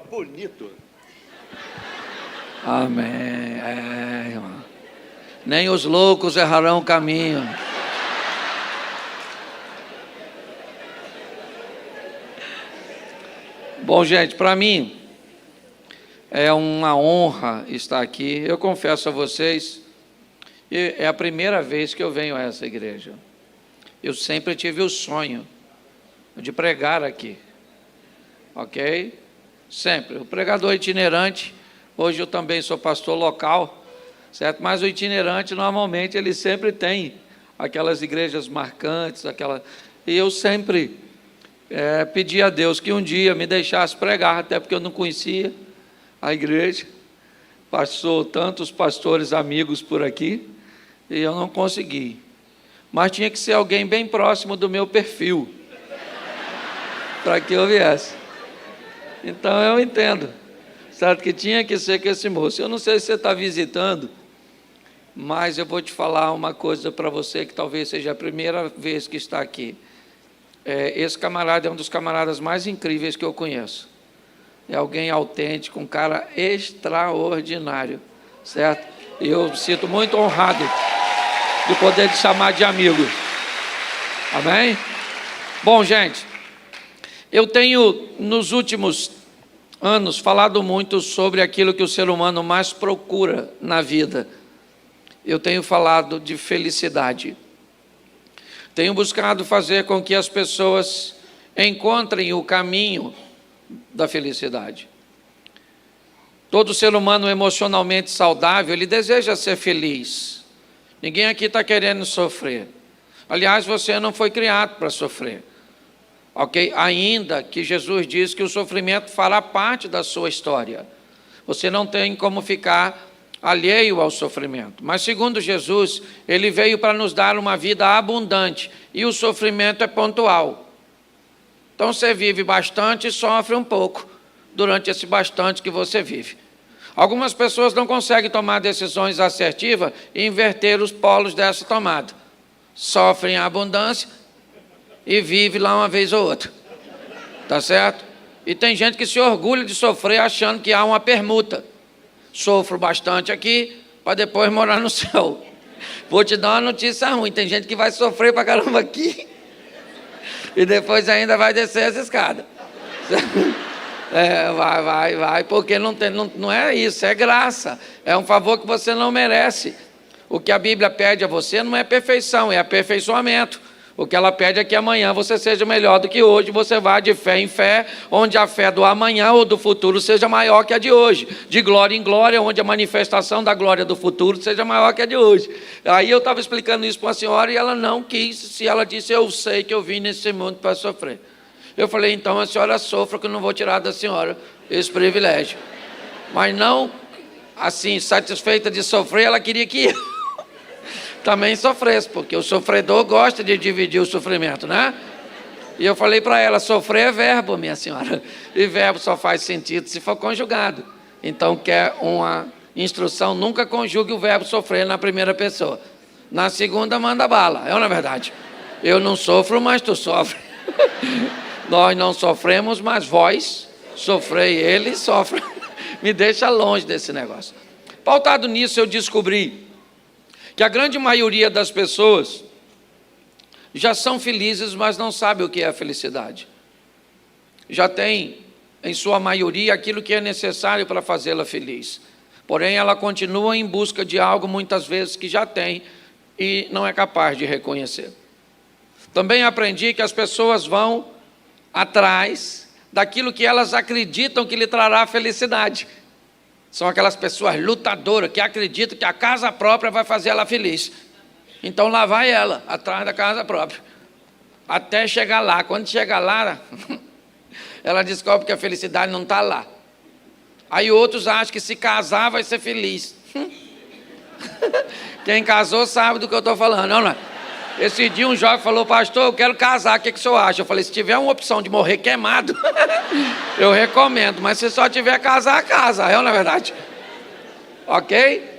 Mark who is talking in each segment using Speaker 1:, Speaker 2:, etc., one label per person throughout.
Speaker 1: Bonito.
Speaker 2: Amém. Irmão. Nem os loucos errarão o caminho. Bom, gente, para mim é uma honra estar aqui. Eu confesso a vocês, é a primeira vez que eu venho a essa igreja. Eu sempre tive o sonho de pregar aqui, ok? Sempre. O pregador itinerante, hoje eu também sou pastor local, certo? Mas o itinerante, normalmente, ele sempre tem aquelas igrejas marcantes, e eu sempre pedi a Deus que um dia me deixasse pregar, até porque eu não conhecia a igreja. Passou tantos pastores amigos por aqui, e eu não consegui. Mas tinha que ser alguém bem próximo do meu perfil, para que eu viesse. Então eu entendo, certo, que tinha que ser com esse moço. Eu não sei se você está visitando, mas eu vou te falar uma coisa para você que talvez seja a primeira vez que está aqui. Esse camarada é um dos camaradas mais incríveis que eu conheço. É alguém autêntico, um cara extraordinário, certo? E eu me sinto muito honrado de poder te chamar de amigo. Amém? Bom, gente, eu tenho, nos últimos anos, falado muito sobre aquilo que o ser humano mais procura na vida. Eu tenho falado de felicidade. Tenho buscado fazer com que as pessoas encontrem o caminho da felicidade. Todo ser humano emocionalmente saudável, ele deseja ser feliz. Ninguém aqui está querendo sofrer. Aliás, você não foi criado para sofrer. Ok? Ainda que Jesus diz que o sofrimento fará parte da sua história. Você não tem como ficar alheio ao sofrimento. Mas segundo Jesus, ele veio para nos dar uma vida abundante. E o sofrimento é pontual. Então você vive bastante e sofre um pouco durante esse bastante que você vive. Algumas pessoas não conseguem tomar decisões assertivas e inverter os polos dessa tomada. Sofrem a abundância e vive lá uma vez ou outra, tá certo? E tem gente que se orgulha de sofrer achando que há uma permuta. Sofro bastante aqui para depois morar no céu. Vou te dar uma notícia ruim, tem gente que vai sofrer para caramba aqui e depois ainda vai descer essa escada. Vai, porque não é isso, é graça, é um favor que você não merece. O que a Bíblia pede a você não é perfeição, é aperfeiçoamento. O que ela pede é que amanhã você seja melhor do que hoje, você vá de fé em fé, onde a fé do amanhã ou do futuro seja maior que a de hoje, de glória em glória, onde a manifestação da glória do futuro seja maior que a de hoje. Aí eu estava explicando isso para uma senhora e ela não quis, se ela disse, eu sei que eu vim nesse mundo para sofrer. Eu falei, então a senhora sofra, que eu não vou tirar da senhora esse privilégio. Mas não, assim, satisfeita de sofrer, ela queria que eu também sofresse, porque o sofredor gosta de dividir o sofrimento, né? E eu falei para ela, sofrer é verbo, minha senhora, e verbo só faz sentido se for conjugado. Então, quer uma instrução, nunca conjugue o verbo sofrer na primeira pessoa. Na segunda, manda bala, é ou não é verdade? Eu não sofro, mas tu sofre. Nós não sofremos, mas vós sofrei, ele sofre. Me deixa longe desse negócio. Pautado nisso, eu descobri que a grande maioria das pessoas já são felizes, mas não sabe o que é a felicidade. Já tem, em sua maioria, aquilo que é necessário para fazê-la feliz. Porém, ela continua em busca de algo, muitas vezes, que já tem e não é capaz de reconhecer. Também aprendi que as pessoas vão atrás daquilo que elas acreditam que lhe trará felicidade. São aquelas pessoas lutadoras que acreditam que a casa própria vai fazer ela feliz. Então lá vai ela, atrás da casa própria. Até chegar lá. Quando chega lá, ela descobre que a felicidade não está lá. Aí outros acham que se casar vai ser feliz. Quem casou sabe do que eu estou falando, não é? Esse dia um jovem falou, pastor, eu quero casar, o que o senhor acha? Eu falei, se tiver uma opção de morrer queimado, eu recomendo, mas se só tiver casar, casa, é ou não é verdade? Ok?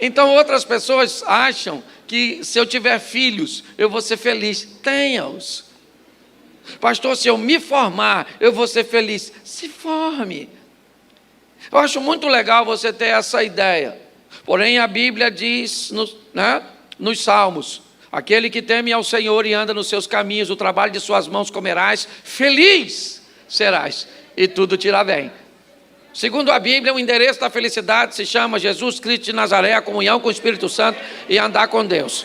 Speaker 2: Então outras pessoas acham que se eu tiver filhos, eu vou ser feliz. Tenha-os. Pastor, se eu me formar, eu vou ser feliz. Se forme. Eu acho muito legal você ter essa ideia. Porém, a Bíblia diz, nos Salmos, aquele que teme ao Senhor e anda nos seus caminhos, o trabalho de suas mãos comerás, feliz serás, e tudo te irá bem. Segundo a Bíblia, o endereço da felicidade se chama Jesus Cristo de Nazaré, a comunhão com o Espírito Santo e andar com Deus.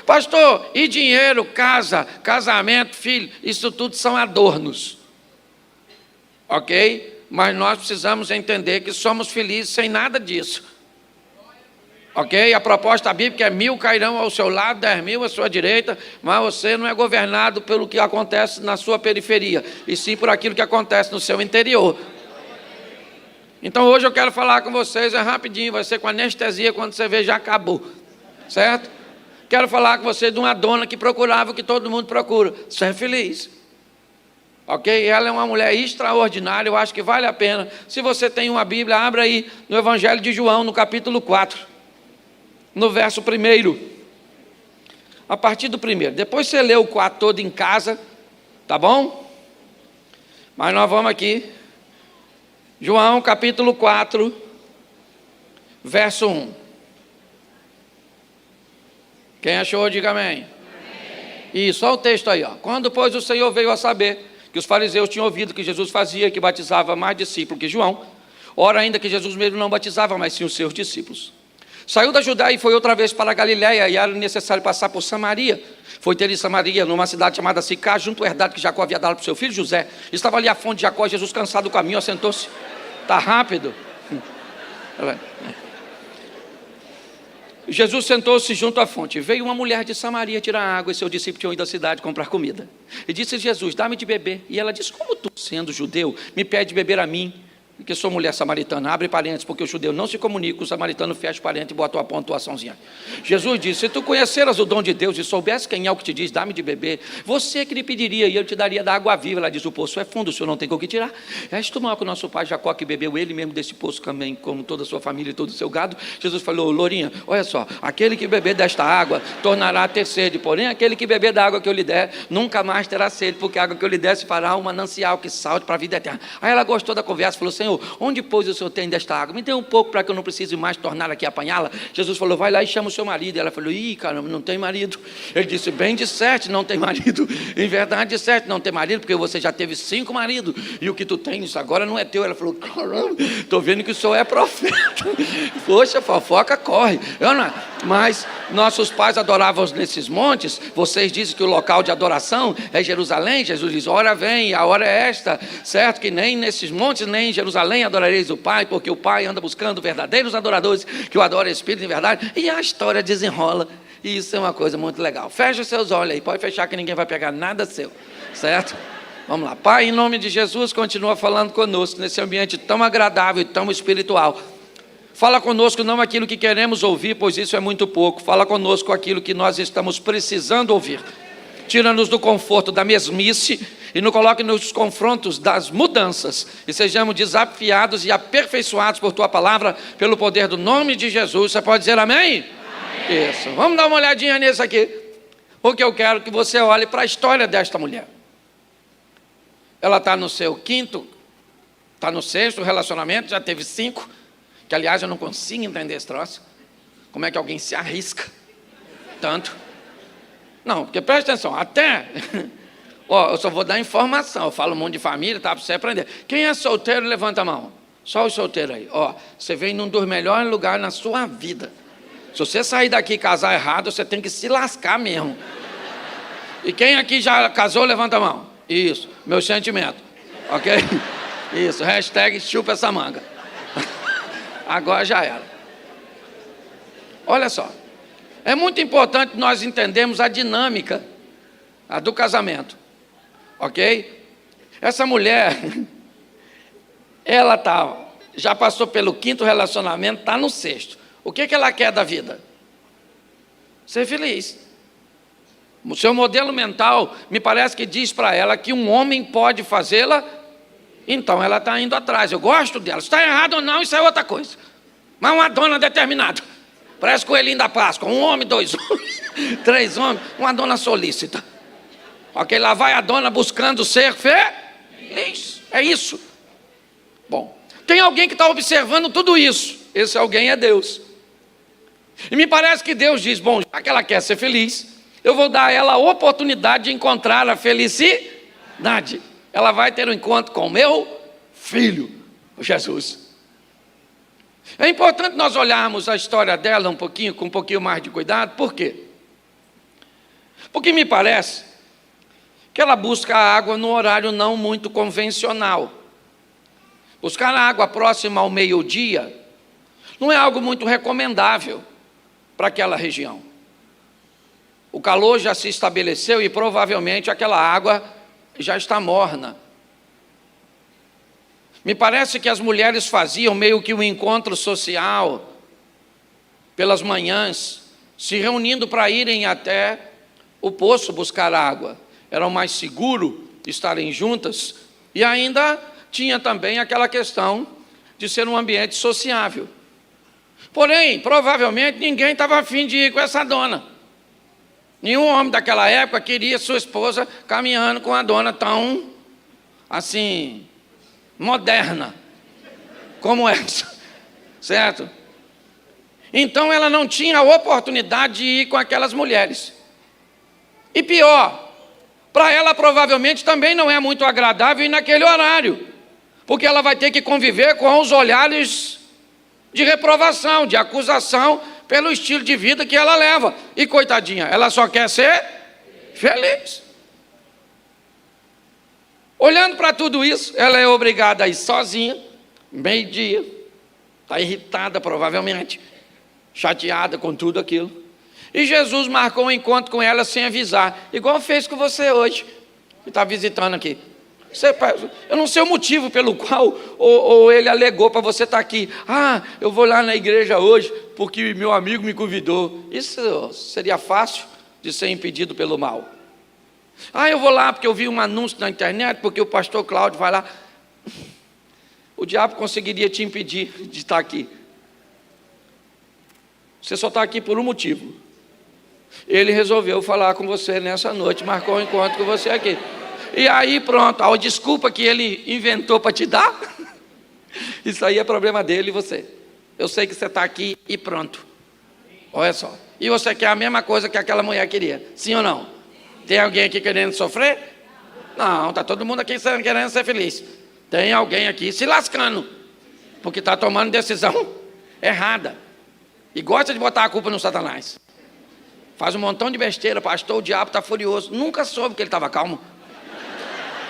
Speaker 2: Pastor, e dinheiro, casa, casamento, filho, isso tudo são adornos. Ok? Mas nós precisamos entender que somos felizes sem nada disso. Ok? A proposta bíblica é 1.000 cairão ao seu lado, 10.000 à sua direita, mas você não é governado pelo que acontece na sua periferia, e sim por aquilo que acontece no seu interior. Então hoje eu quero falar com vocês, é rapidinho, vai ser com anestesia, quando você vê já acabou, certo? Quero falar com vocês de uma dona que procurava o que todo mundo procura, ser feliz. Ok? Ela é uma mulher extraordinária, eu acho que vale a pena. Se você tem uma Bíblia, abra aí no Evangelho de João, no capítulo 4, no verso 1. A partir do 1. Depois você lê o 4 todo em casa, tá bom? Mas nós vamos aqui. João capítulo 4, verso 1. Quem achou, diga amém. Isso, olha o texto aí. Ó. Quando, pois, o Senhor veio a saber que os fariseus tinham ouvido que Jesus fazia, que batizava mais discípulos que João, ora ainda que Jesus mesmo não batizava, mas sim os seus discípulos. Saiu da Judéia e foi outra vez para a Galiléia, e era necessário passar por Samaria. Foi ter em Samaria, numa cidade chamada Sicá, junto ao herdade que Jacó havia dado para o seu filho José. Estava ali a fonte de Jacó, Jesus cansado do caminho, assentou-se. Está rápido. Jesus sentou-se junto à fonte. Veio uma mulher de Samaria tirar água, e seu discípulo tinha ido à cidade comprar comida. E disse Jesus, dá-me de beber. E ela disse, como tu, sendo judeu, me pede beber a mim, que sou mulher samaritana? Abre parênteses, porque o judeu não se comunica, o samaritano fecha parênteses e bota uma pontuaçãozinha. Jesus disse, se tu conheceras o dom de Deus e soubesse quem é o que te diz, dá-me de beber, você que lhe pediria e eu te daria da água viva. Ela diz, o poço é fundo, o senhor não tem com o que tirar. És tu maior que o nosso pai Jacó, que bebeu ele mesmo desse poço também, como toda a sua família e todo o seu gado. Jesus falou, Lourinha, olha só, aquele que beber desta água tornará a ter sede, porém aquele que beber da água que eu lhe der, nunca mais terá sede, porque a água que eu lhe der se fará um manancial que salte para a vida eterna. Aí ela gostou da conversa, falou, Senhor, onde, pois, o Senhor tem desta água? Me dê um pouco para que eu não precise mais tornar aqui a apanhá-la. Jesus falou, vai lá e chama o seu marido. E ela falou, ih, caramba, não tem marido. Ele disse, bem disseste, não tem marido. Em verdade disseste, não tem marido, porque você já teve 5 maridos, e o que tu tens agora não é teu. Ela falou, caramba, estou vendo que o senhor é profeta. Poxa, fofoca corre. Mas nossos pais adoravam nesses montes. Vocês dizem que o local de adoração é Jerusalém. Jesus diz, hora vem, a hora é esta, certo? Que nem nesses montes, nem em Jerusalém adorareis o Pai, porque o Pai anda buscando verdadeiros adoradores que o adorem em espírito e em verdade. E a história desenrola, e isso é uma coisa muito legal. Fecha os seus olhos aí, pode fechar que ninguém vai pegar nada seu, certo? Vamos lá. Pai, em nome de Jesus, continua falando conosco nesse ambiente tão agradável e tão espiritual. Fala conosco não aquilo que queremos ouvir, pois isso é muito pouco. Fala conosco aquilo que nós estamos precisando ouvir. Tira-nos do conforto da mesmice e nos coloque nos confrontos das mudanças. E sejamos desafiados e aperfeiçoados por Tua palavra, pelo poder do nome de Jesus. Você pode dizer amém? Amém. Isso. Vamos dar uma olhadinha nisso aqui. Porque eu quero que você olhe para a história desta mulher. Ela está no seu 5º, está no 6º relacionamento, já teve 5. Que, aliás, eu não consigo entender esse troço. Como é que alguém se arrisca tanto? Não, porque presta atenção, até... Ó, eu só vou dar informação, eu falo um monte de família, tá, para você aprender. Quem é solteiro, levanta a mão. Só os solteiros aí. Ó, você vem num dos melhores lugares na sua vida. Se você sair daqui e casar errado, você tem que se lascar mesmo. E quem aqui já casou, levanta a mão. Isso, meu sentimento. Ok? Isso, hashtag chupa essa manga. Agora já era. Olha só. É muito importante nós entendermos a dinâmica do casamento. Ok? Essa mulher, ela já passou pelo 5º relacionamento, está no 6º. O que ela quer da vida? Ser feliz. O seu modelo mental me parece que diz para ela que um homem pode fazê-la, então ela está indo atrás. Eu gosto dela. Se está errado ou não, isso é outra coisa. Mas uma dona determinada. Parece coelhinho da Páscoa. 1 homem, 2 homens, 3 homens, uma dona solícita. Ok, lá vai a dona buscando ser feliz. É isso. Bom, Tem alguém que está observando tudo isso. Esse alguém é Deus. E me parece que Deus diz, bom, já que ela quer ser feliz, eu vou dar a ela a oportunidade de encontrar a felicidade. Ela vai ter um encontro com o meu filho, Jesus. É importante nós olharmos a história dela com um pouquinho mais de cuidado. Por quê? Porque me parece que ela busca a água no horário não muito convencional. Buscar a água próxima ao meio-dia não é algo muito recomendável para aquela região. O calor já se estabeleceu e provavelmente aquela água já está morna. Me parece que as mulheres faziam meio que um encontro social pelas manhãs, se reunindo para irem até o poço buscar água. Era mais seguro estarem juntas e ainda tinha também aquela questão de ser um ambiente sociável. Porém, provavelmente ninguém estava afim de ir com essa dona. Nenhum homem daquela época queria sua esposa caminhando com a dona tão, assim, moderna como essa, certo? Então ela não tinha a oportunidade de ir com aquelas mulheres. E pior, para ela provavelmente também não é muito agradável ir naquele horário, porque ela vai ter que conviver com os olhares de reprovação, de acusação pelo estilo de vida que ela leva. E coitadinha, ela só quer ser feliz. Olhando para tudo isso, ela é obrigada a ir sozinha, meio-dia, está irritada provavelmente, chateada com tudo aquilo. E Jesus marcou um encontro com ela sem avisar, igual fez com você hoje, que está visitando aqui. Eu não sei o motivo pelo qual ou ele alegou para você estar aqui. Eu vou lá na igreja hoje porque meu amigo me convidou. Isso seria fácil de ser impedido pelo mal. Eu vou lá porque eu vi um anúncio na internet, porque o pastor Cláudio vai lá. O diabo conseguiria te impedir de estar aqui. Você só está aqui por um motivo. Ele resolveu falar com você nessa noite, marcou um encontro com você aqui. E aí pronto, a desculpa que ele inventou para te dar, isso aí é problema dele e você. Eu sei que você está aqui e pronto. Olha só. E você quer a mesma coisa que aquela mulher queria, sim ou não? Tem alguém aqui querendo sofrer? Não, está todo mundo aqui querendo ser feliz. Tem alguém aqui se lascando, porque está tomando decisão errada. E gosta de botar a culpa no Satanás. Faz um montão de besteira, pastor, o diabo está furioso. Nunca soube que ele estava calmo.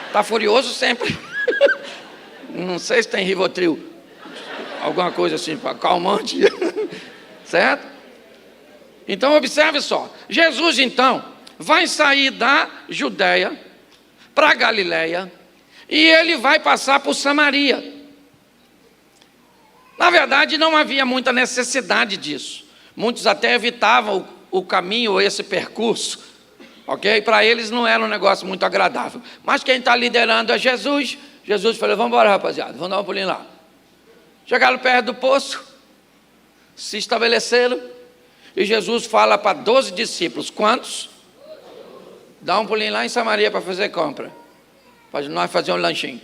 Speaker 2: Está furioso sempre. Não sei se tem Rivotril, alguma coisa assim, calmante. Certo? Então observe só. Jesus então vai sair da Judéia para a Galiléia e ele vai passar por Samaria. Na verdade não havia muita necessidade disso. Muitos até evitavam o caminho ou esse percurso. Ok? Para eles não era um negócio muito agradável. Mas quem está liderando é Jesus. Jesus falou, vamos embora, rapaziada, vamos dar um pulinho lá. Chegaram perto do poço, se estabeleceram, e Jesus fala para 12 discípulos, quantos? Dá um pulinho lá em Samaria para fazer compra, para nós fazer um lanchinho.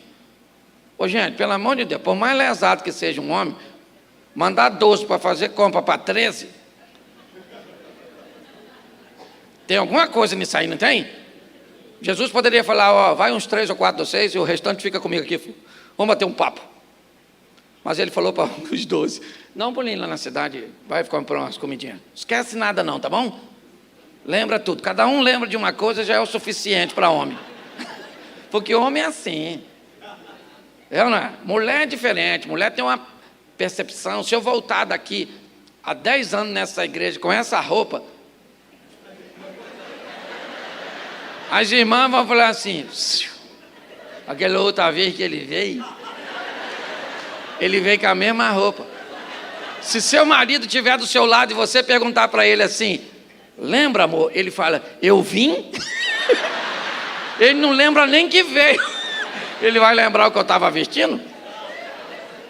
Speaker 2: Ô gente, pelo amor de Deus, por mais lesado que seja um homem, mandar 12 para fazer compra para 13, tem alguma coisa nisso aí, não tem? Jesus poderia falar, vai uns 3 ou 4 ou 6 e o restante fica comigo aqui, vamos bater um papo. Mas ele falou para os 12, dá um pulinho lá na cidade, vai comprar umas comidinhas. Esquece nada não, tá bom? Lembra tudo, cada um lembra de uma coisa, já é o suficiente para homem. Porque homem é assim. Não é? Mulher é diferente, mulher tem uma percepção. Se eu voltar daqui há 10 anos nessa igreja com essa roupa, as irmãs vão falar assim, aquela outra vez que ele veio com a mesma roupa. Se seu marido estiver do seu lado e você perguntar para ele assim, lembra amor? Ele fala, eu vim? Ele não lembra nem que veio. Ele vai lembrar o que eu estava vestindo?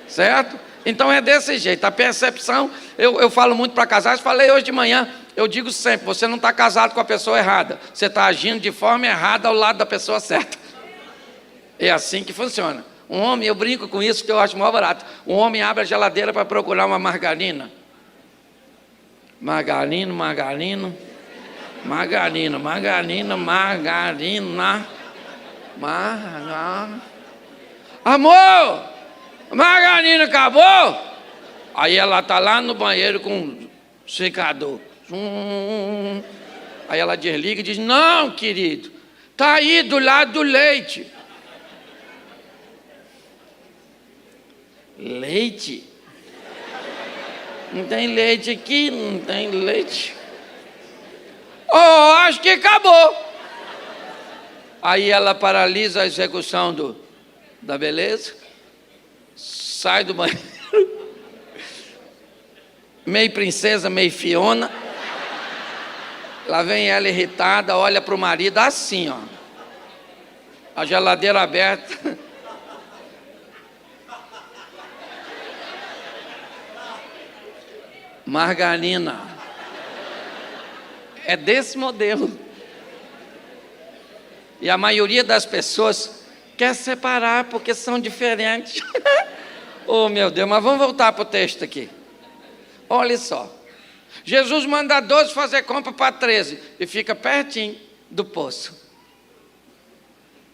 Speaker 2: Certo? Então é desse jeito, a percepção, eu falo muito para casais, falei hoje de manhã, eu digo sempre, você não está casado com a pessoa errada, você está agindo de forma errada ao lado da pessoa certa. É assim que funciona. Um homem, eu brinco com isso que eu acho maior barato. Um homem abre a geladeira para procurar uma margarina. Margarina, margarina, margarina, margarina, margarina, margarina. Amor, margarina acabou? Aí ela está lá no banheiro com um secador. Aí ela desliga e diz: não, querido, está aí do lado do leite. Leite? Não tem leite aqui, não tem leite. Oh, acho que acabou. Aí ela paralisa a execução da beleza, sai do banheiro, meio princesa, meio Fiona. Lá vem ela irritada, olha para o marido assim, ó. A geladeira aberta. Margarina. É desse modelo. E a maioria das pessoas quer separar porque são diferentes. Oh, meu Deus, mas vamos voltar para o texto aqui. Olha só. Jesus manda 12 fazer compra para 13 e fica pertinho do poço.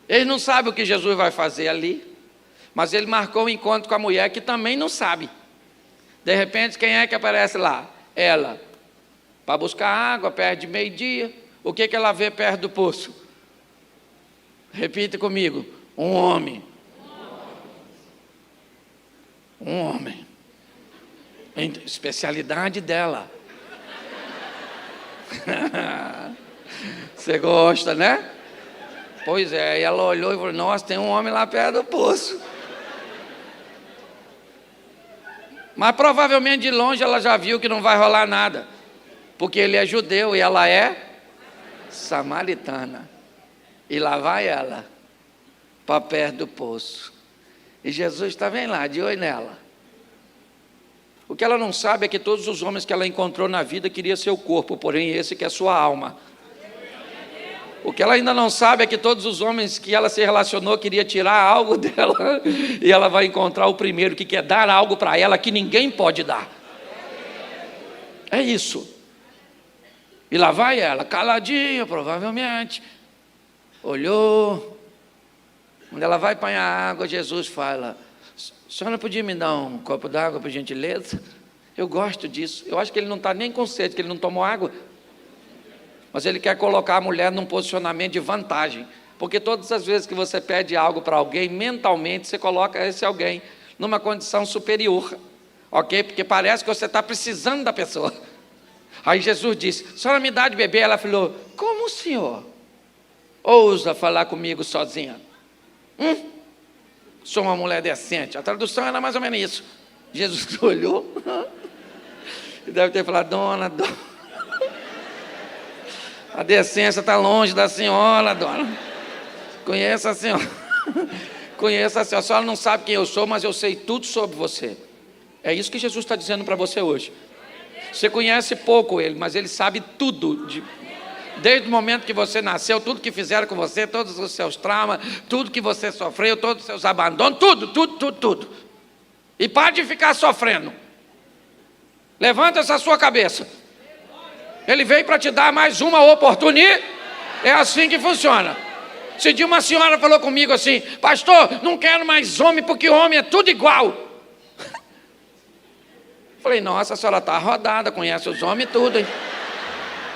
Speaker 2: Eles não sabem o que Jesus vai fazer ali, mas ele marcou um encontro com a mulher que também não sabe. De repente, quem é que aparece lá? Ela. Para buscar água, perto de meio-dia. O que ela vê perto do poço? Repita comigo. Um homem. Um homem. Especialidade dela. Você gosta, né? Pois é, e ela olhou e falou: nossa, tem um homem lá perto do poço. Mas provavelmente de longe ela já viu que não vai rolar nada, porque ele é judeu e ela é samaritana. E lá vai ela, para perto do poço. E Jesus está bem lá, de olho nela. O que ela não sabe é que todos os homens que ela encontrou na vida queriam seu corpo, porém esse que é sua alma. O que ela ainda não sabe é que todos os homens que ela se relacionou queriam tirar algo dela, e ela vai encontrar o primeiro que quer dar algo para ela que ninguém pode dar. É isso. E lá vai ela, caladinha, provavelmente. Olhou. Quando ela vai apanhar água, Jesus fala: a senhora podia me dar um copo d'água, por gentileza? Eu gosto disso. Eu acho que ele não está nem com sede, que ele não tomou água. Mas ele quer colocar a mulher num posicionamento de vantagem. Porque todas as vezes que você pede algo para alguém, mentalmente você coloca esse alguém numa condição superior. Ok? Porque parece que você está precisando da pessoa. Aí Jesus disse: a senhora me dá de beber? Ela falou: como o senhor ousa falar comigo sozinha? Sou uma mulher decente. A tradução era mais ou menos isso. Jesus olhou e deve ter falado: dona, a decência está longe da senhora, dona. Conheça a senhora. Conheça a senhora. A senhora não sabe quem eu sou, mas eu sei tudo sobre você. É isso que Jesus está dizendo para você hoje. Você conhece pouco ele, mas ele sabe tudo. Desde o momento que você nasceu, tudo que fizeram com você, todos os seus traumas, tudo que você sofreu, todos os seus abandonos, tudo. E pare de ficar sofrendo. Levanta essa sua cabeça. Ele veio para te dar mais uma oportunidade. É assim que funciona. Se dia uma senhora falou comigo assim: pastor, não quero mais homem, porque homem é tudo igual. Falei: nossa, a senhora está rodada, conhece os homens tudo, hein?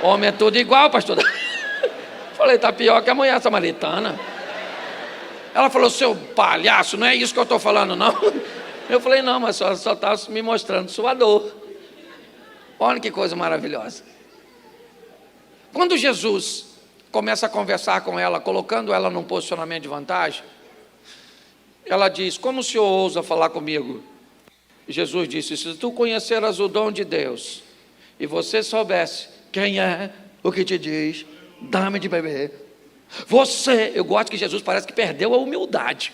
Speaker 2: Homem é tudo igual, pastor. Falei: está pior que a mulher samaritana. Ela falou: seu palhaço, não é isso que eu estou falando, não. Eu falei: não, mas a senhora só está me mostrando sua dor. Olha que coisa maravilhosa. Quando Jesus começa a conversar com ela, colocando ela num posicionamento de vantagem, ela diz: como o senhor ousa falar comigo? E Jesus disse: se tu conheceras o dom de Deus, e você soubesse quem é o que te diz, dá-me de beber. Eu gosto que Jesus parece que perdeu a humildade.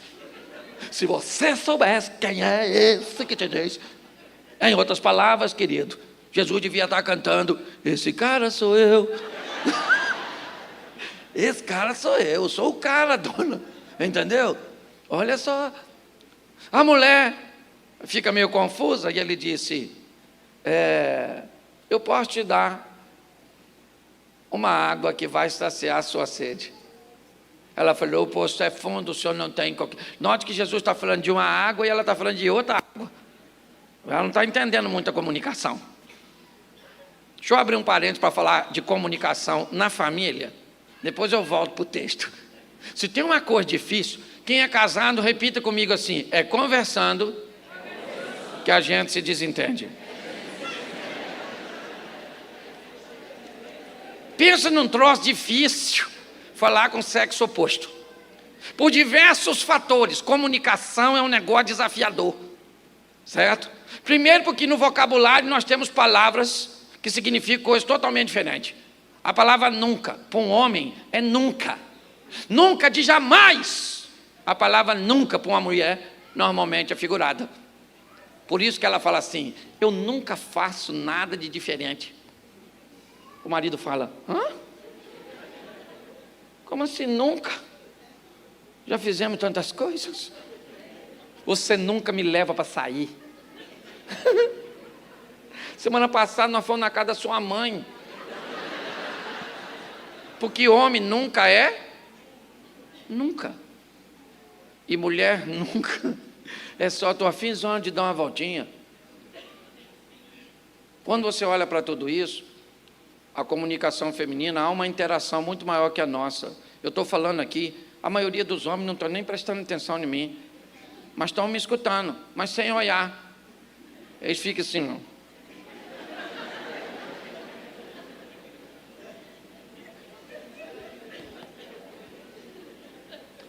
Speaker 2: Se você soubesse quem é esse que te diz. Em outras palavras, querido, Jesus devia estar cantando: esse cara sou eu. Esse cara sou eu sou o cara, dona. Entendeu? Olha só. A mulher fica meio confusa e ele disse, eu posso te dar uma água que vai saciar a sua sede. Ela falou, o poço é fundo, o senhor não tem qualquer... Note que Jesus está falando de uma água e ela está falando de outra água. Ela não está entendendo muito a comunicação. Deixa eu abrir um parênteses para falar de comunicação na família. Depois eu volto para o texto. Se tem uma coisa difícil, quem é casado, repita comigo assim, é conversando que a gente se desentende. Pensa num troço difícil, falar com o sexo oposto. Por diversos fatores, comunicação é um negócio desafiador, certo? Primeiro porque no vocabulário nós temos palavras que significam coisas totalmente diferentes. A palavra nunca, para um homem, é nunca. Nunca de jamais. A palavra nunca para uma mulher, normalmente é figurada. Por isso que ela fala assim, eu nunca faço nada de diferente. O marido fala, hã? Como assim nunca? Já fizemos tantas coisas. Você nunca me leva para sair. Semana passada nós fomos na casa da sua mãe. Porque homem nunca é nunca. E mulher nunca. É só estou afinzona de dar uma voltinha. Quando você olha para tudo isso, a comunicação feminina, há uma interação muito maior que a nossa. Eu estou falando aqui, a maioria dos homens não estão nem prestando atenção em mim, mas estão me escutando, mas sem olhar. Eles ficam assim, não.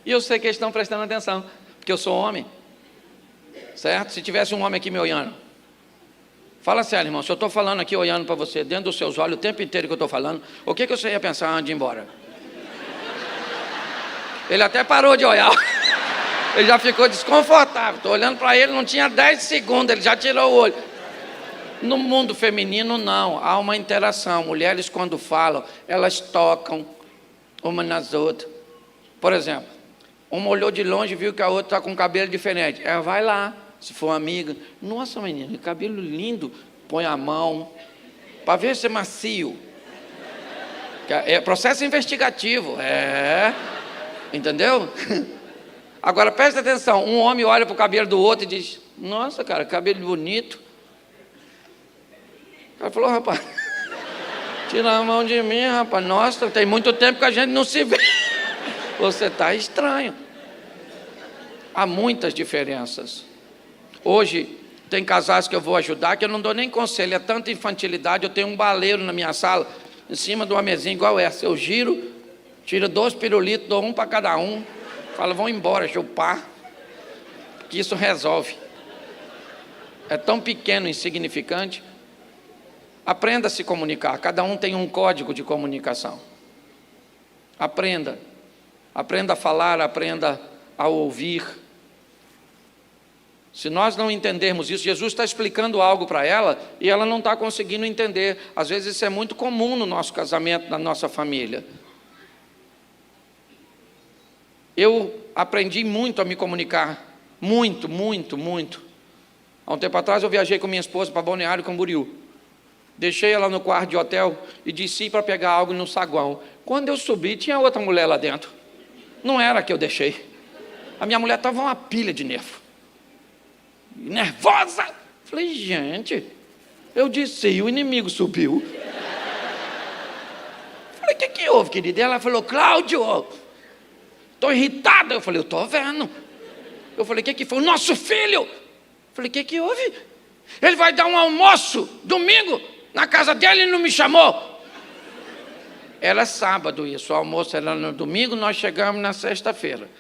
Speaker 2: E eu sei que eles estão prestando atenção, porque eu sou homem, certo? Se tivesse um homem aqui me olhando, fala sério, irmão, se eu estou falando aqui, olhando para você, dentro dos seus olhos, o tempo inteiro que eu estou falando, o que você ia pensar antes de ir embora? Ele até parou de olhar, ele já ficou desconfortável, estou olhando para ele, não tinha 10 segundos, ele já tirou o olho. No mundo feminino, não, há uma interação, mulheres quando falam, elas tocam uma nas outras. Por exemplo, uma olhou de longe e viu que a outra está com cabelo diferente, ela vai lá, se for amiga, nossa menina, que cabelo lindo, põe a mão, para ver se é macio. É processo investigativo, entendeu? Agora presta atenção, um homem olha para o cabelo do outro e diz, nossa cara, cabelo bonito. O cara falou, rapaz, tira a mão de mim, rapaz, nossa, tem muito tempo que a gente não se vê. Você está estranho. Há muitas diferenças. Hoje, tem casais que eu vou ajudar, que eu não dou nem conselho, é tanta infantilidade, eu tenho um baleiro na minha sala, em cima de uma mesinha igual essa, eu giro, tiro 2 pirulitos, dou um para cada um, falo, vão embora, chupar, que isso resolve. É tão pequeno, insignificante. Aprenda a se comunicar, cada um tem um código de comunicação. Aprenda a falar, aprenda a ouvir. Se nós não entendermos isso, Jesus está explicando algo para ela e ela não está conseguindo entender. Às vezes isso é muito comum no nosso casamento, na nossa família. Eu aprendi muito a me comunicar, muito. Há um tempo atrás eu viajei com minha esposa para Balneário Camboriú. Deixei ela no quarto de hotel e desci para pegar algo no saguão. Quando eu subi, tinha outra mulher lá dentro. Não era a que eu deixei. A minha mulher estava uma pilha de nervo. Nervosa. Falei, gente, eu disse, e o inimigo subiu. Falei, o que houve, querida? Ela falou, Cláudio, estou irritada. Eu falei, eu estou vendo. Eu falei, o que foi? O nosso filho. Eu falei, o que houve? Ele vai dar um almoço domingo na casa dele e não me chamou. Era sábado isso, o almoço era no domingo, nós chegamos na sexta-feira.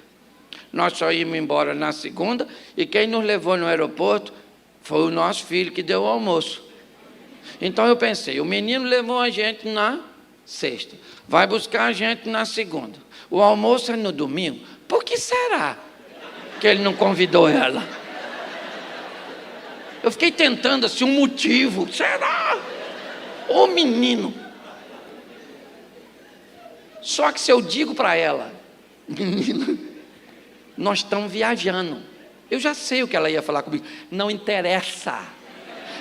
Speaker 2: Nós só íamos embora na segunda e quem nos levou no aeroporto foi o nosso filho que deu o almoço. Então eu pensei, o menino levou a gente na sexta, vai buscar a gente na segunda. O almoço é no domingo. Por que será que ele não convidou ela? Eu fiquei tentando assim um motivo. Será? Ô menino. Só que se eu digo para ela, menino, nós estamos viajando. Eu já sei o que ela ia falar comigo. Não interessa.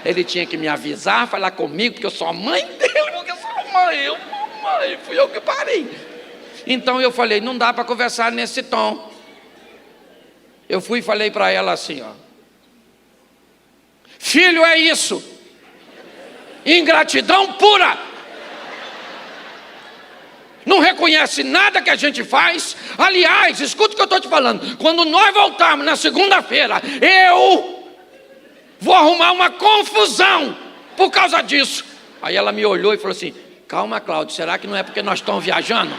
Speaker 2: Ele tinha que me avisar, falar comigo, porque eu sou a mãe dele, porque eu sou a mãe, fui eu que parei. Então eu falei, não dá para conversar nesse tom. Eu fui e falei para ela assim, ó. Filho é isso. Ingratidão pura. Não reconhece nada que a gente faz. Aliás, escuta o que eu estou te falando. Quando nós voltarmos na segunda-feira, eu vou arrumar uma confusão por causa disso. Aí ela me olhou e falou assim, calma, Cláudio, será que não é porque nós estamos viajando?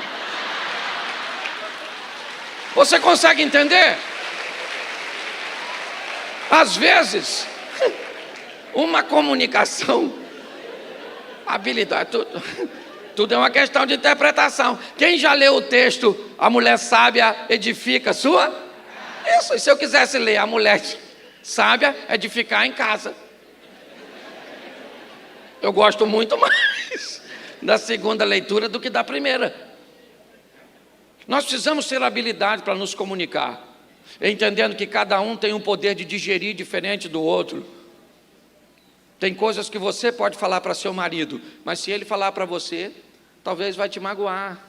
Speaker 2: Você consegue entender? Às vezes, uma comunicação, habilidade, tudo é uma questão de interpretação. Quem já leu o texto, a mulher sábia edifica sua? Isso, e se eu quisesse ler, a mulher sábia edificar em casa. Eu gosto muito mais da segunda leitura do que da primeira. Nós precisamos ter habilidade para nos comunicar, entendendo que cada um tem um poder de digerir diferente do outro. Tem coisas que você pode falar para seu marido, mas se ele falar para você, talvez vai te magoar.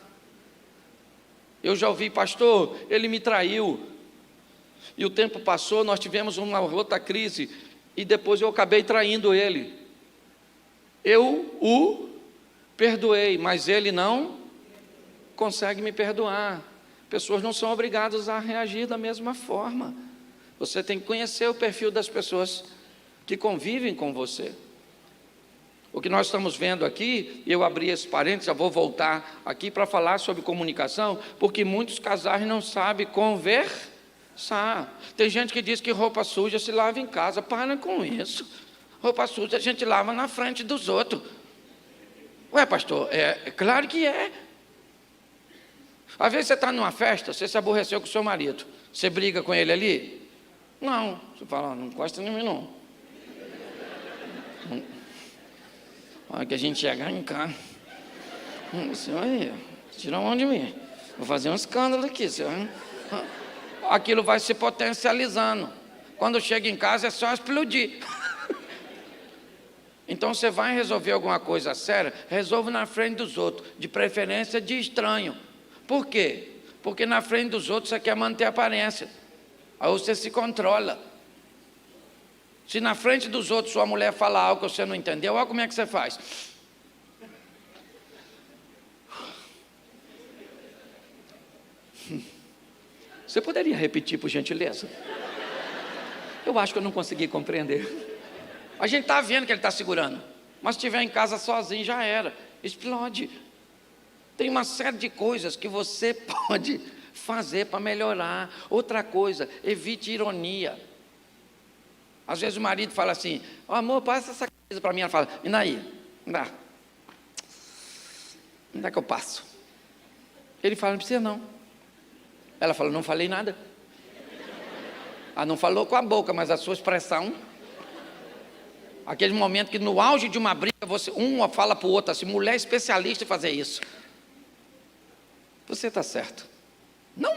Speaker 2: Eu já ouvi, pastor, ele me traiu, e o tempo passou, nós tivemos uma outra crise, e depois eu acabei traindo ele. Eu o perdoei, mas ele não consegue me perdoar. Pessoas não são obrigadas a reagir da mesma forma. Você tem que conhecer o perfil das pessoas que convivem com você. O que nós estamos vendo aqui, eu abri esse parênteses, já vou voltar aqui para falar sobre comunicação, porque muitos casais não sabem conversar. Tem gente que diz que roupa suja se lava em casa. Para com isso. Roupa suja a gente lava na frente dos outros. Ué, pastor, é claro que é. Às vezes você está numa festa, você se aborreceu com o seu marido, você briga com ele ali? Não, você fala, não encosta em mim não. Olha que a gente chegar em casa, você vai tirar a mão de mim, vou fazer um escândalo aqui, você vai... Aquilo vai se potencializando, quando chega em casa é só explodir. Então você vai resolver alguma coisa séria, resolve na frente dos outros, de preferência de estranho. Por quê? Porque na frente dos outros você quer manter a aparência. Aí você se controla. Se na frente dos outros sua mulher fala algo que você não entendeu, olha como é que você faz. Você poderia repetir, por gentileza? Eu acho que eu não consegui compreender. A gente está vendo que ele está segurando. Mas se estiver em casa sozinho, já era. Explode. Tem uma série de coisas que você pode fazer para melhorar. Outra coisa, evite ironia. Às vezes o marido fala assim, oh, amor, passa essa coisa para mim. Ela fala, e daí? Dá. Onde é que eu passo? Ele fala, não precisa não. Ela fala, não falei nada. Ah, não falou com a boca, mas a sua expressão... Aquele momento que no auge de uma briga, uma fala para o outro assim, mulher especialista em fazer isso. Você está certo. Não.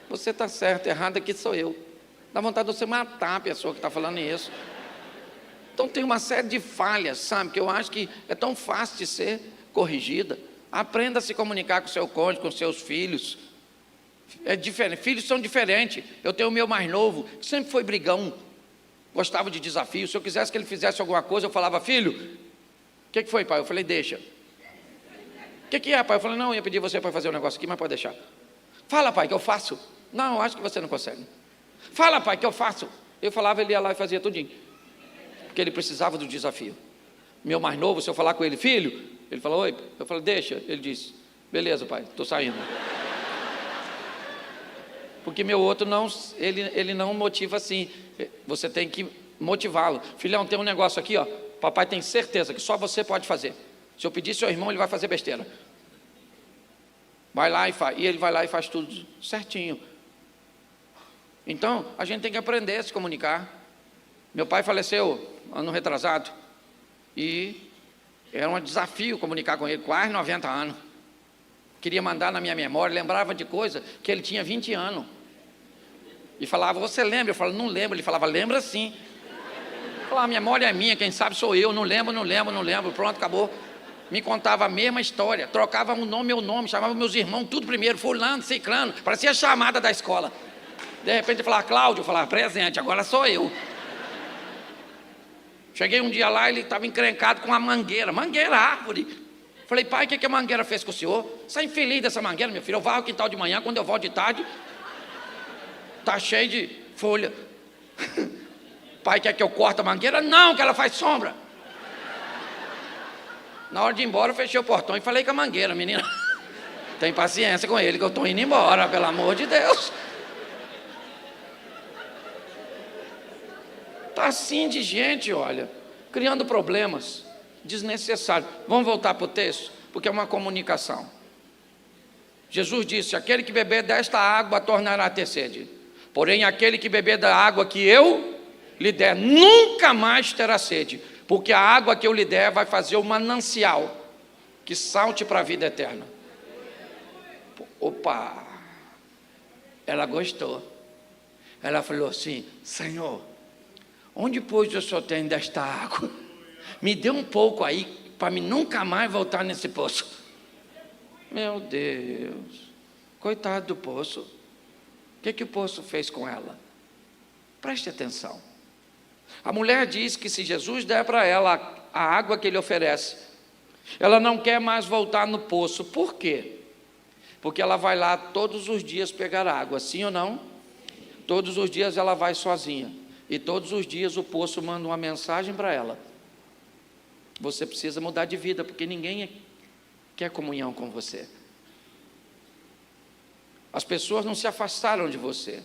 Speaker 2: Você está certo, errado aqui sou eu. Dá vontade de você matar a pessoa que está falando isso. Então tem uma série de falhas, sabe, que eu acho que é tão fácil de ser corrigida. Aprenda a se comunicar com seu cônjuge, com seus filhos. É diferente, filhos são diferentes. Eu tenho o meu mais novo, que sempre foi brigão. Gostava de desafio. Se eu quisesse que ele fizesse alguma coisa, eu falava, filho, o que foi, pai? Eu falei, deixa. O que é, pai? Eu falei, não, eu ia pedir você para fazer um negócio aqui, mas pode deixar. Fala, pai, que eu faço. Não, eu acho que você não consegue. Fala, pai, que eu faço. Eu falava, ele ia lá e fazia tudinho. Porque ele precisava do desafio. Meu mais novo, se eu falar com ele, filho, ele falou, oi. Eu falei, deixa. Ele disse, beleza, pai, estou saindo. Porque meu outro não, ele não motiva assim. Você tem que motivá-lo. Filhão, tem um negócio aqui, ó. Papai tem certeza que só você pode fazer. Se eu pedir seu irmão, ele vai fazer besteira. Vai lá e faz. E ele vai lá e faz tudo certinho. Então, a gente tem que aprender a se comunicar. Meu pai faleceu ano retrasado. E era um desafio comunicar com ele, quase 90 anos. Queria mandar na minha memória, lembrava de coisa que ele tinha 20 anos. E falava, você lembra? Eu falava, não lembro. Ele falava, lembra sim. Eu falava, a memória é minha, quem sabe sou eu, não lembro. Pronto, acabou. Me contava a mesma história, trocava um nome, meu nome, chamava meus irmãos, tudo primeiro, fulano, ciclano, parecia a chamada da escola. De repente eu falava, Cláudio, eu falava, presente, agora sou eu. Cheguei um dia lá, ele estava encrencado com uma mangueira, árvore. Falei, pai, o que a mangueira fez com o senhor? Sai infeliz dessa mangueira, meu filho, eu vou ao quintal de manhã, quando eu volto de tarde, está cheio de folha. Pai, quer que eu corte a mangueira? Não, que ela faz sombra. Na hora de ir embora, eu fechei o portão e falei com a mangueira, menina, tem paciência com ele, que eu estou indo embora, pelo amor de Deus. Está assim de gente, olha, criando problemas desnecessários. Vamos voltar para o texto, porque é uma comunicação. Jesus disse, aquele que beber desta água tornará a ter sede. Porém, aquele que beber da água que eu lhe der, nunca mais terá sede. Porque a água que eu lhe der vai fazer um manancial que salte para a vida eterna. Opa! Ela gostou. Ela falou assim, Senhor, onde pois o Senhor tem desta água? Me dê um pouco aí, para mim nunca mais voltar nesse poço. Meu Deus, coitado do poço. O que o poço fez com ela? Preste atenção. A mulher diz que se Jesus der para ela a água que ele oferece, ela não quer mais voltar no poço. Por quê? Porque ela vai lá todos os dias pegar água, sim ou não? Todos os dias ela vai sozinha. E todos os dias o poço manda uma mensagem para ela. Você precisa mudar de vida, porque ninguém quer comunhão com você. As pessoas não se afastaram de você.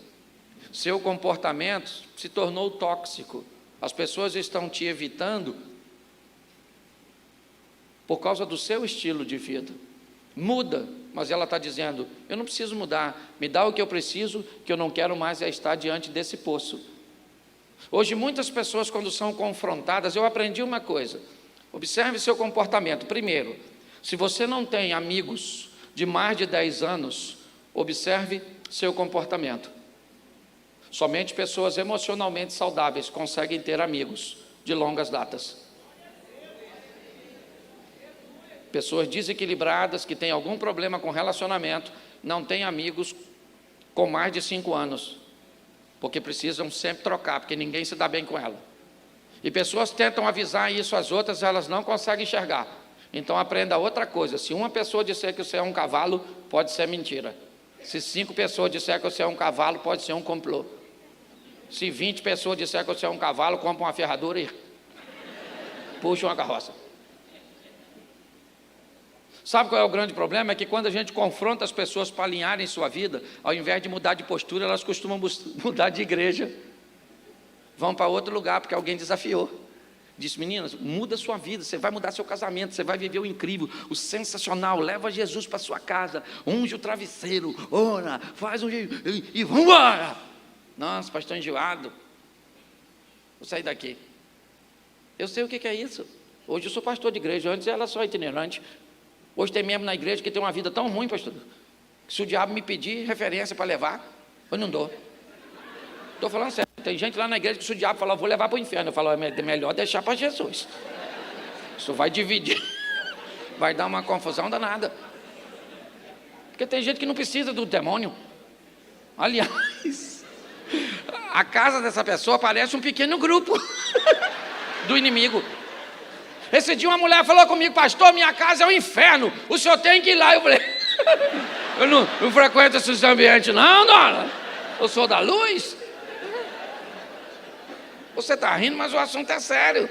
Speaker 2: Seu comportamento se tornou tóxico. As pessoas estão te evitando por causa do seu estilo de vida. Muda, mas ela está dizendo, eu não preciso mudar, me dá o que eu preciso, que eu não quero mais é estar diante desse poço. Hoje muitas pessoas, quando são confrontadas, eu aprendi uma coisa, observe seu comportamento. Primeiro, se você não tem amigos de mais de 10 anos, observe seu comportamento. Somente pessoas emocionalmente saudáveis conseguem ter amigos de longas datas. Pessoas desequilibradas que têm algum problema com relacionamento não têm amigos com mais de 5 anos, porque precisam sempre trocar, porque ninguém se dá bem com ela. E pessoas tentam avisar isso às outras, elas não conseguem enxergar. Então aprenda outra coisa, se uma pessoa disser que você é um cavalo, pode ser mentira. Se 5 pessoas disser que você é um cavalo, pode ser um complô. Se 20 pessoas disserem que você é um cavalo, compra uma ferradura e puxa uma carroça. Sabe qual é o grande problema? É que quando a gente confronta as pessoas para alinharem sua vida, ao invés de mudar de postura, elas costumam mudar de igreja. Vão para outro lugar, porque alguém desafiou. Disse, meninas, muda sua vida, você vai mudar seu casamento, você vai viver o incrível, o sensacional, leva Jesus para sua casa, unge o travesseiro, ora, faz um jeito, e vamos embora. Nossa, pastor enjoado, vou sair daqui. Eu sei o que é isso. Hoje eu sou pastor de igreja, antes era só itinerante. Hoje tem membro na igreja que tem uma vida tão ruim, pastor, que se o diabo me pedir referência para levar, eu não dou. Estou falando sério, tem gente lá na igreja que se o diabo falar, eu vou levar para o inferno, eu falo, é melhor deixar para Jesus. Isso vai dividir, vai dar uma confusão danada. Porque tem gente que não precisa do demônio. Aliás, a casa dessa pessoa parece um pequeno grupo do inimigo. Esse dia uma mulher falou comigo, pastor, minha casa é um inferno, o senhor tem que ir lá. Eu falei, eu não frequento esses ambientes não, dona, eu sou da luz. Você está rindo, mas o assunto é sério.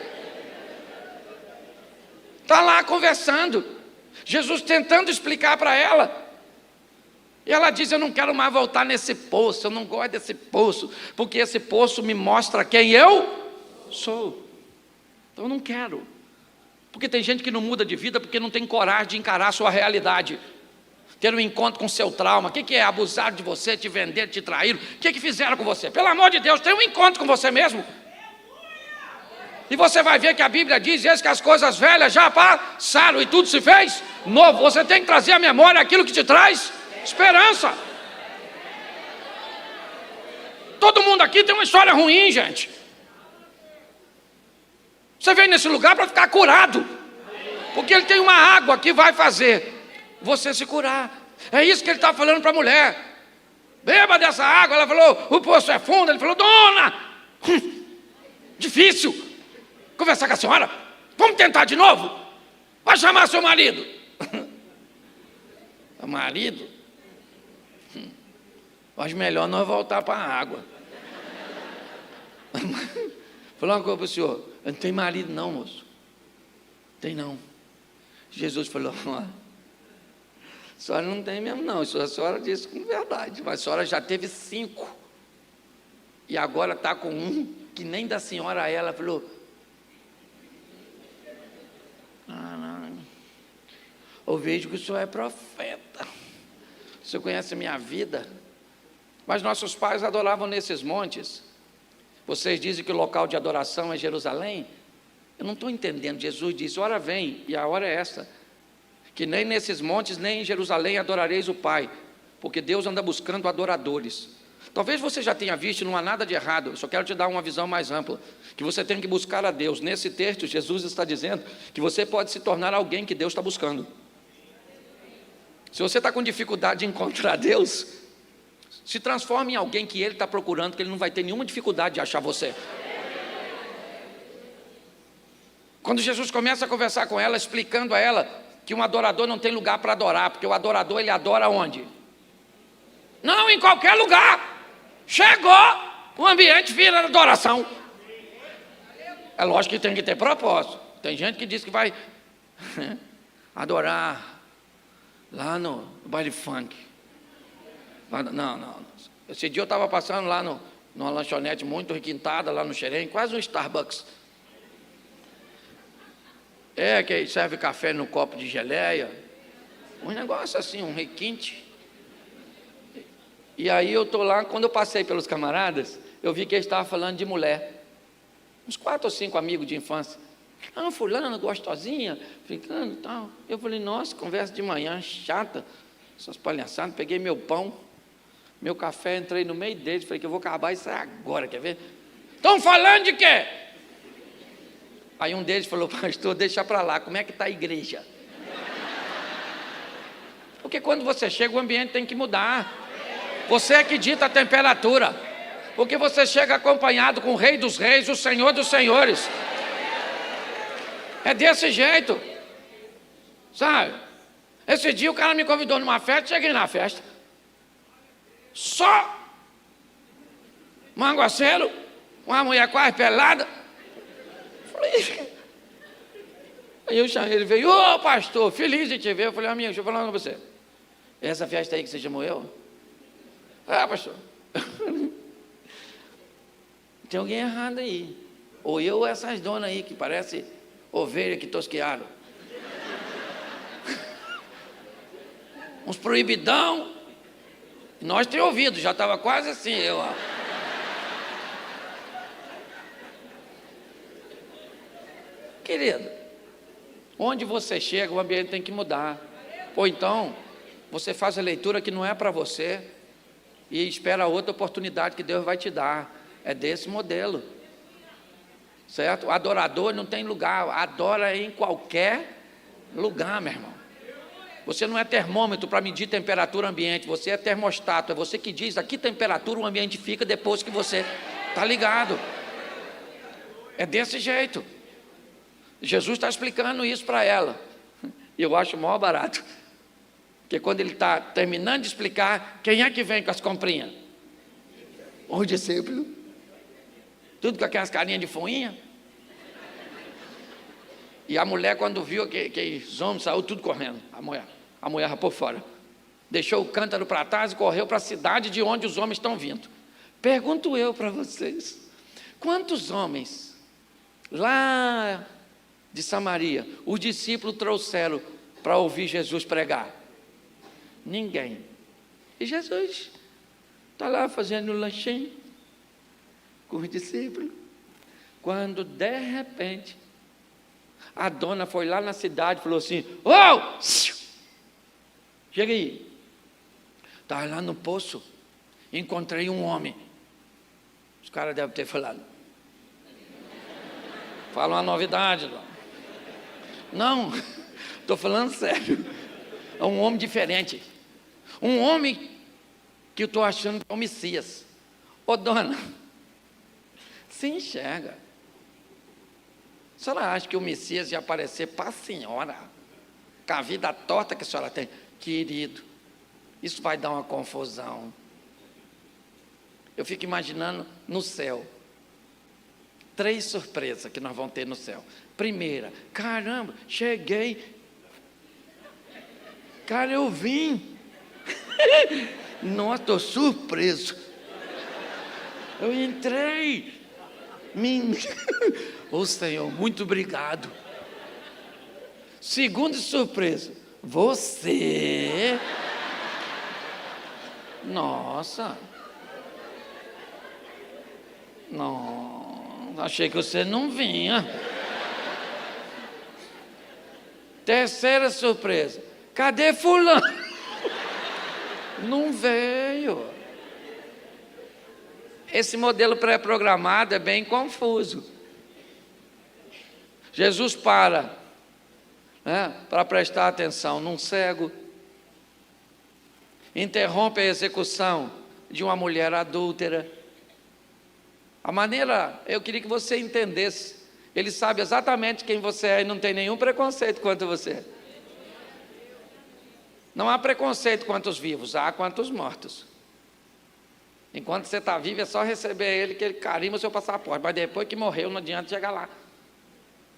Speaker 2: Está lá conversando, Jesus tentando explicar para ela. E ela diz, eu não quero mais voltar nesse poço, eu não gosto desse poço, porque esse poço me mostra quem eu sou. Então eu não quero. Porque tem gente que não muda de vida porque não tem coragem de encarar a sua realidade. Ter um encontro com o seu trauma. O que é abusar de você, te vender, te trair? O que fizeram com você? Pelo amor de Deus, tem um encontro com você mesmo. E você vai ver que a Bíblia diz que as coisas velhas já passaram e tudo se fez novo. Você tem que trazer à memória aquilo que te traz esperança. Todo mundo aqui tem uma história ruim, gente. Você veio nesse lugar para ficar curado, porque ele tem uma água que vai fazer você se curar. É isso que ele está falando para a mulher. Beba dessa água. Ela falou, o poço é fundo. Ele falou, dona, difícil conversar com a senhora. Vamos tentar de novo? Vai chamar seu marido. O marido? Acho melhor nós voltar para a água. Falou uma coisa para o senhor. Eu não tenho marido não, moço. Tem não. Jesus falou, a senhora não tem mesmo não. A senhora disse com verdade. Mas a senhora já teve 5. E agora está com um que nem da senhora a ela. Falou, não. Eu vejo que o senhor é profeta. O senhor conhece a minha vida. Mas nossos pais adoravam nesses montes. Vocês dizem que o local de adoração é Jerusalém? Eu não estou entendendo. Jesus disse, hora vem, e a hora é esta, que nem nesses montes, nem em Jerusalém adorareis o Pai, porque Deus anda buscando adoradores. Talvez você já tenha visto, não há nada de errado, eu só quero te dar uma visão mais ampla, que você tem que buscar a Deus. Nesse texto, Jesus está dizendo que você pode se tornar alguém que Deus está buscando. Se você está com dificuldade de encontrar Deus, se transforme em alguém que Ele está procurando, que Ele não vai ter nenhuma dificuldade de achar você. Quando Jesus começa a conversar com ela, explicando a ela que um adorador não tem lugar para adorar, porque o adorador, ele adora onde? Não, em qualquer lugar. Chegou, o ambiente vira adoração. É lógico que tem que ter propósito. Tem gente que diz que vai adorar lá no baile funk. Não. Esse dia eu estava passando lá numa lanchonete muito requintada, lá no Xerém, quase um Starbucks. Que serve café no copo de geleia. Um negócio assim, um requinte. E aí eu estou lá, quando eu passei pelos camaradas, eu vi que eles estavam falando de mulher. Uns 4 ou 5 amigos de infância. Fulana, gostosinha, ficando e tal. Eu falei, nossa, conversa de manhã, chata. Essas palhaçadas, peguei meu pão, meu café, entrei no meio deles, falei que eu vou acabar isso agora, quer ver? Estão falando de quê? Aí um deles falou, pastor, deixa para lá, como é que está a igreja? Porque quando você chega, o ambiente tem que mudar. Você é que dita a temperatura. Porque você chega acompanhado com o Rei dos Reis, o Senhor dos Senhores. É desse jeito. Sabe? Esse dia o cara me convidou numa festa, cheguei na festa. Só manguaceiro, uma mulher quase pelada. Falei. Aí eu chamei, ele veio, ô pastor, feliz de te ver. Eu falei, amigo, deixa eu falar com você. Essa festa aí que você chamou eu? Pastor. Tem alguém errado aí. Ou eu ou essas donas aí que parece ovelha que tosquearam. Uns proibidão. Nós temos ouvido, já estava quase assim. Querido, onde você chega, o ambiente tem que mudar. Ou então, você faz a leitura que não é para você e espera outra oportunidade que Deus vai te dar. É desse modelo. Certo? O adorador não tem lugar, adora em qualquer lugar, meu irmão. Você não é termômetro para medir temperatura ambiente, você é termostato, é você que diz a que temperatura o ambiente fica depois que você está ligado. É desse jeito. Jesus está explicando isso para ela. E eu acho o maior barato. Porque quando ele está terminando de explicar, quem é que vem com as comprinhas? O discípulo. Tudo com aquelas carinhas de fuinha. E a mulher, quando viu que os homens, saiu tudo correndo. A mulher rapou fora. Deixou o cântaro para trás e correu para a cidade de onde os homens estão vindo. Pergunto eu para vocês, quantos homens lá de Samaria os discípulos trouxeram para ouvir Jesus pregar? Ninguém. E Jesus está lá fazendo um lanchinho com os discípulos, quando de repente a dona foi lá na cidade e falou assim, chega aí, estava lá no poço, encontrei um homem Os caras devem ter falado. Fala uma novidade. Não, estou falando sério. É um homem diferente. Um homem que eu estou achando que é o Messias. Ô dona, se enxerga. A senhora acha que o Messias ia aparecer para a senhora? Com a vida torta que a senhora tem? Querido, isso vai dar uma confusão. Eu fico imaginando no céu. 3 surpresas que nós vamos ter no céu. Primeira, caramba, cheguei. Cara, eu vim. Nossa, estou surpreso. Eu entrei. Ô Senhor, muito obrigado. Segunda surpresa, você. Nossa. Não, achei que você não vinha. Terceira surpresa, cadê fulano? Não veio. Esse modelo pré-programado é bem confuso. Jesus para prestar atenção num cego, interrompe a execução de uma mulher adúltera. A maneira, eu queria que você entendesse, ele sabe exatamente quem você é e não tem nenhum preconceito quanto você. Não há preconceito quanto os vivos, há quanto os mortos. Enquanto você está vivo, é só receber ele, que ele carimba o seu passaporte, mas depois que morreu, não adianta chegar lá.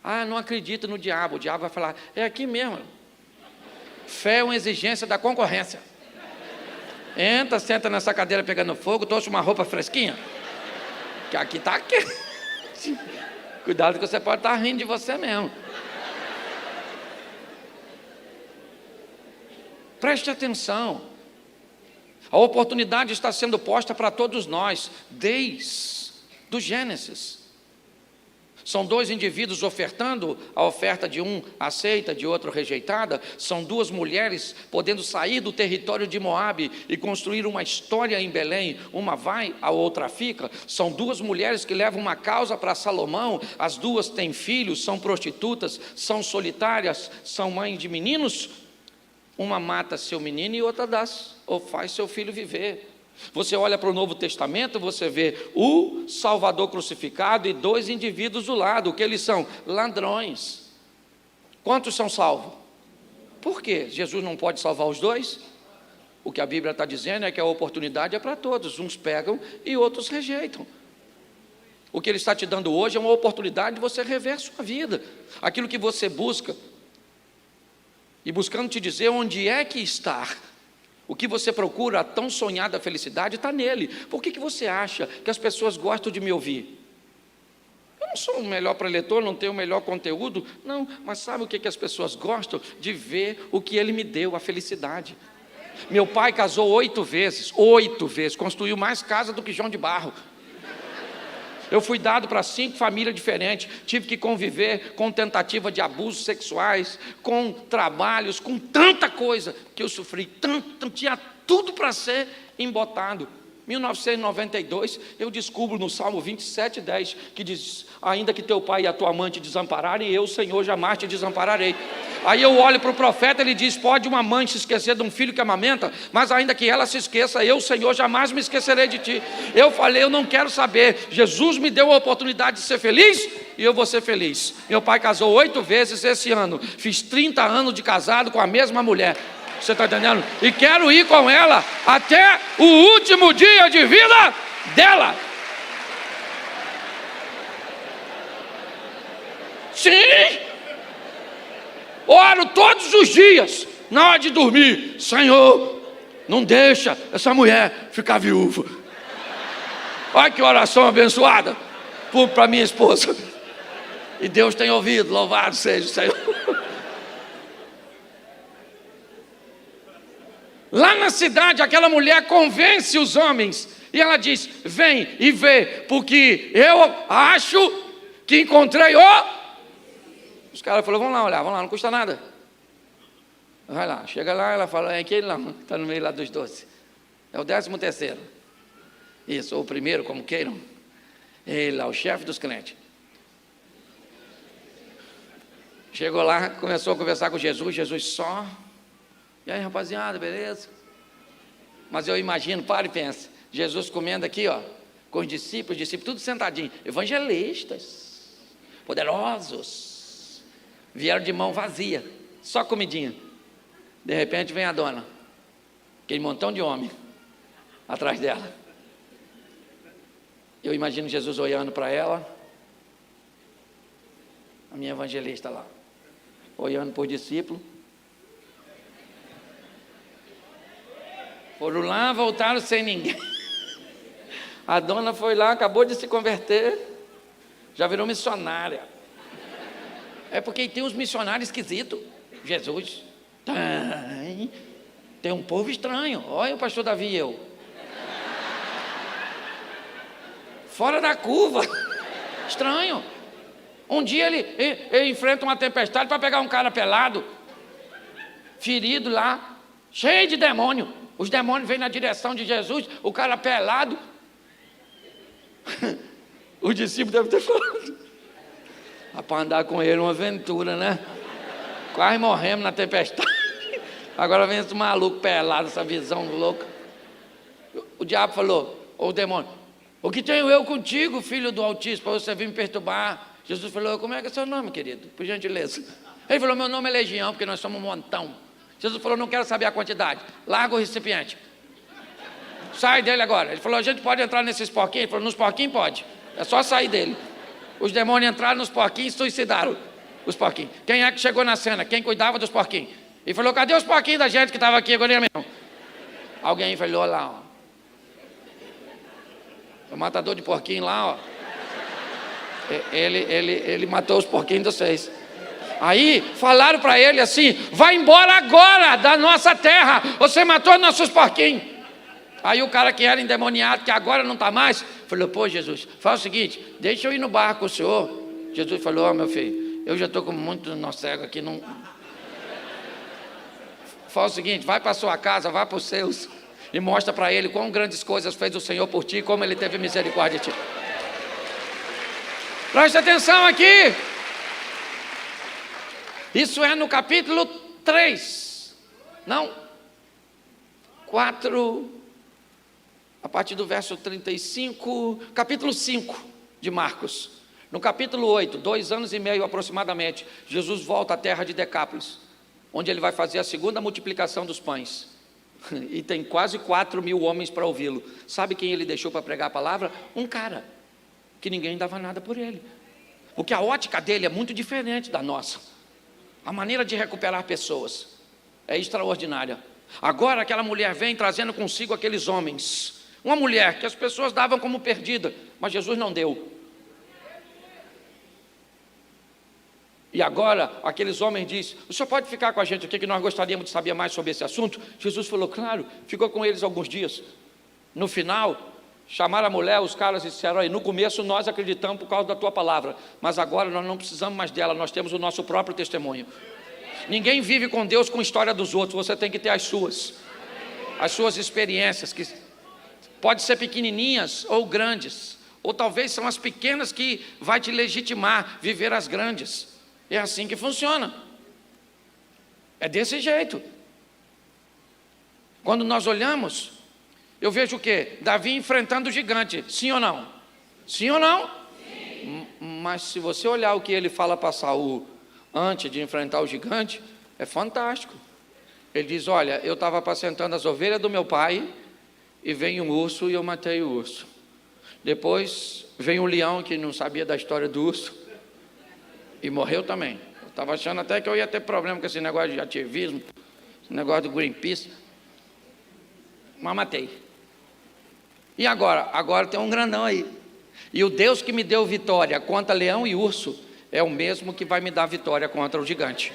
Speaker 2: Ah, não acredito no diabo, o diabo vai falar, é aqui mesmo. Fé é uma exigência da concorrência. Entra, senta nessa cadeira pegando fogo, trouxe uma roupa fresquinha, que aqui está quente. Cuidado que você pode estar rindo de você mesmo. Preste atenção. A oportunidade está sendo posta para todos nós, desde o Gênesis. São 2 indivíduos ofertando, a oferta de um aceita, de outro rejeitada. São 2 mulheres podendo sair do território de Moabe e construir uma história em Belém. Uma vai, a outra fica. São 2 mulheres que levam uma causa para Salomão. As 2 têm filhos, são prostitutas, são solitárias, são mães de meninos. Uma mata seu menino e outra dá, ou faz seu filho viver. Você olha para o Novo Testamento, você vê o Salvador crucificado e 2 indivíduos do lado. O que eles são? Ladrões. Quantos são salvos? Por quê? Jesus não pode salvar os 2? O que a Bíblia está dizendo é que a oportunidade é para todos. Uns pegam e outros rejeitam. O que Ele está te dando hoje é uma oportunidade de você rever a sua vida. Aquilo que você busca. E buscando te dizer onde é que está. O que você procura, a tão sonhada felicidade, está nele. Por que você acha que as pessoas gostam de me ouvir? Eu não sou o melhor preletor, não tenho o melhor conteúdo, não, mas sabe o que as pessoas gostam? De ver o que ele me deu, a felicidade. Meu pai casou 8 vezes, construiu mais casa do que João de Barro. Eu fui dado para 5 famílias diferentes, tive que conviver com tentativa de abusos sexuais, com trabalhos, com tanta coisa que eu sofri, tanto, tinha tudo para ser embotado. 1992, eu descubro no Salmo 27:10, que diz, ainda que teu pai e a tua mãe te desampararem, eu, Senhor, jamais te desampararei. Aí eu olho para o profeta, ele diz, pode uma mãe se esquecer de um filho que amamenta, mas ainda que ela se esqueça, eu, Senhor, jamais me esquecerei de ti. Eu falei, eu não quero saber, Jesus me deu a oportunidade de ser feliz, e eu vou ser feliz. Meu pai casou 8 vezes esse ano, fiz 30 anos de casado com a mesma mulher. Você está entendendo? E quero ir com ela até o último dia de vida dela. Sim! Oro todos os dias, na hora de dormir. Senhor, não deixa essa mulher ficar viúva. Olha que oração abençoada para minha esposa. E Deus tem ouvido, louvado seja o Senhor. Lá na cidade, aquela mulher convence os homens, e ela diz, vem e vê, porque eu acho que encontrei o... Os caras falaram, vamos lá olhar, vamos lá, não custa nada. Vai lá, chega lá, ela fala, é aquele lá, está no meio lá dos 12. É o 13º. Isso, ou o primeiro, como queiram. Ele lá, o chefe dos crentes. Chegou lá, começou a conversar com Jesus, Jesus só. E aí, rapaziada, beleza? Mas eu imagino, para e pensa, Jesus comendo aqui, ó, com os discípulos tudo sentadinho, evangelistas, poderosos, vieram de mão vazia, só comidinha. De repente vem a dona, aquele montão de homem atrás dela. Eu imagino Jesus olhando para ela, a minha evangelista lá, olhando para o discípulo. Foram lá, voltaram sem ninguém. A dona foi lá, acabou de se converter, já virou missionária. É porque tem uns missionários esquisitos. Jesus, tem um povo estranho. Olha o pastor Davi e eu. Fora da curva. Estranho. Um dia ele enfrenta uma tempestade para pegar um cara pelado, ferido lá, cheio de demônio. Os demônios vêm na direção de Jesus, o cara pelado. O discípulo deve ter falado: para andar com ele uma aventura, né? Quase morremos na tempestade. Agora vem esse maluco pelado, essa visão louca. O diabo falou, ou o demônio: o que tenho eu contigo, filho do Altíssimo, para você vir me perturbar? Jesus falou: como é que é seu nome, querido? Por gentileza. Ele falou: meu nome é Legião, porque nós somos um montão. Jesus falou: não quero saber a quantidade, larga o recipiente, sai dele agora. Ele falou: a gente pode entrar nesses porquinhos? Ele falou: nos porquinhos pode, é só sair dele. Os demônios entraram nos porquinhos e suicidaram os porquinhos. Quem é que chegou na cena? Quem cuidava dos porquinhos? Ele falou: cadê os porquinhos da gente que estava aqui agora mesmo? Alguém falou lá, ó, o matador de porquinho lá, ó, ele matou os porquinhos de vocês. Aí falaram para ele assim: vai embora agora da nossa terra, você matou nossos porquinhos. Aí o cara que era endemoniado, que agora não está mais, falou: pô, Jesus, faz o seguinte, deixa eu ir no barco com o senhor. Jesus falou: ó, meu filho, eu já estou com muito nó cego aqui, não. Faz o seguinte, vai para a sua casa, vai para os seus, e mostra para ele quão grandes coisas fez o Senhor por ti, como ele teve misericórdia de ti. Preste atenção aqui. Isso é no capítulo 3, não, 4, a partir do verso 35, capítulo 5 de Marcos. No capítulo 8, 2 anos e meio aproximadamente, Jesus volta à terra de Decápolis, onde ele vai fazer a segunda multiplicação dos pães. E tem quase 4.000 homens para ouvi-lo. Sabe quem ele deixou para pregar a palavra? Um cara, que ninguém dava nada por ele. Porque a ótica dele é muito diferente da nossa. A maneira de recuperar pessoas é extraordinária. Agora aquela mulher vem trazendo consigo aqueles homens. Uma mulher que as pessoas davam como perdida, mas Jesus não deu. E agora aqueles homens dizem: o senhor pode ficar com a gente aqui, que nós gostaríamos de saber mais sobre esse assunto? Jesus falou: claro. Ficou com eles alguns dias. No final, chamaram a mulher, os caras disseram: aí, no começo nós acreditamos por causa da tua palavra, mas agora nós não precisamos mais dela, nós temos o nosso próprio testemunho. Ninguém vive com Deus com a história dos outros, você tem que ter as suas experiências, que pode ser pequenininhas ou grandes, ou talvez são as pequenas que vai te legitimar viver as grandes. É assim que funciona, é desse jeito. Quando nós olhamos, eu vejo o quê? Davi enfrentando o gigante, sim ou não? Sim ou não? Sim. Mas se você olhar o que ele fala para Saul antes de enfrentar o gigante, é fantástico. Ele diz: olha, eu estava apacentando as ovelhas do meu pai, e veio um urso e eu matei o urso. Depois veio um leão que não sabia da história do urso, e morreu também. Eu estava achando até que eu ia ter problema com esse negócio de ativismo, esse negócio do Greenpeace, mas matei. E agora? Agora tem um grandão aí. E o Deus que me deu vitória contra leão e urso é o mesmo que vai me dar vitória contra o gigante.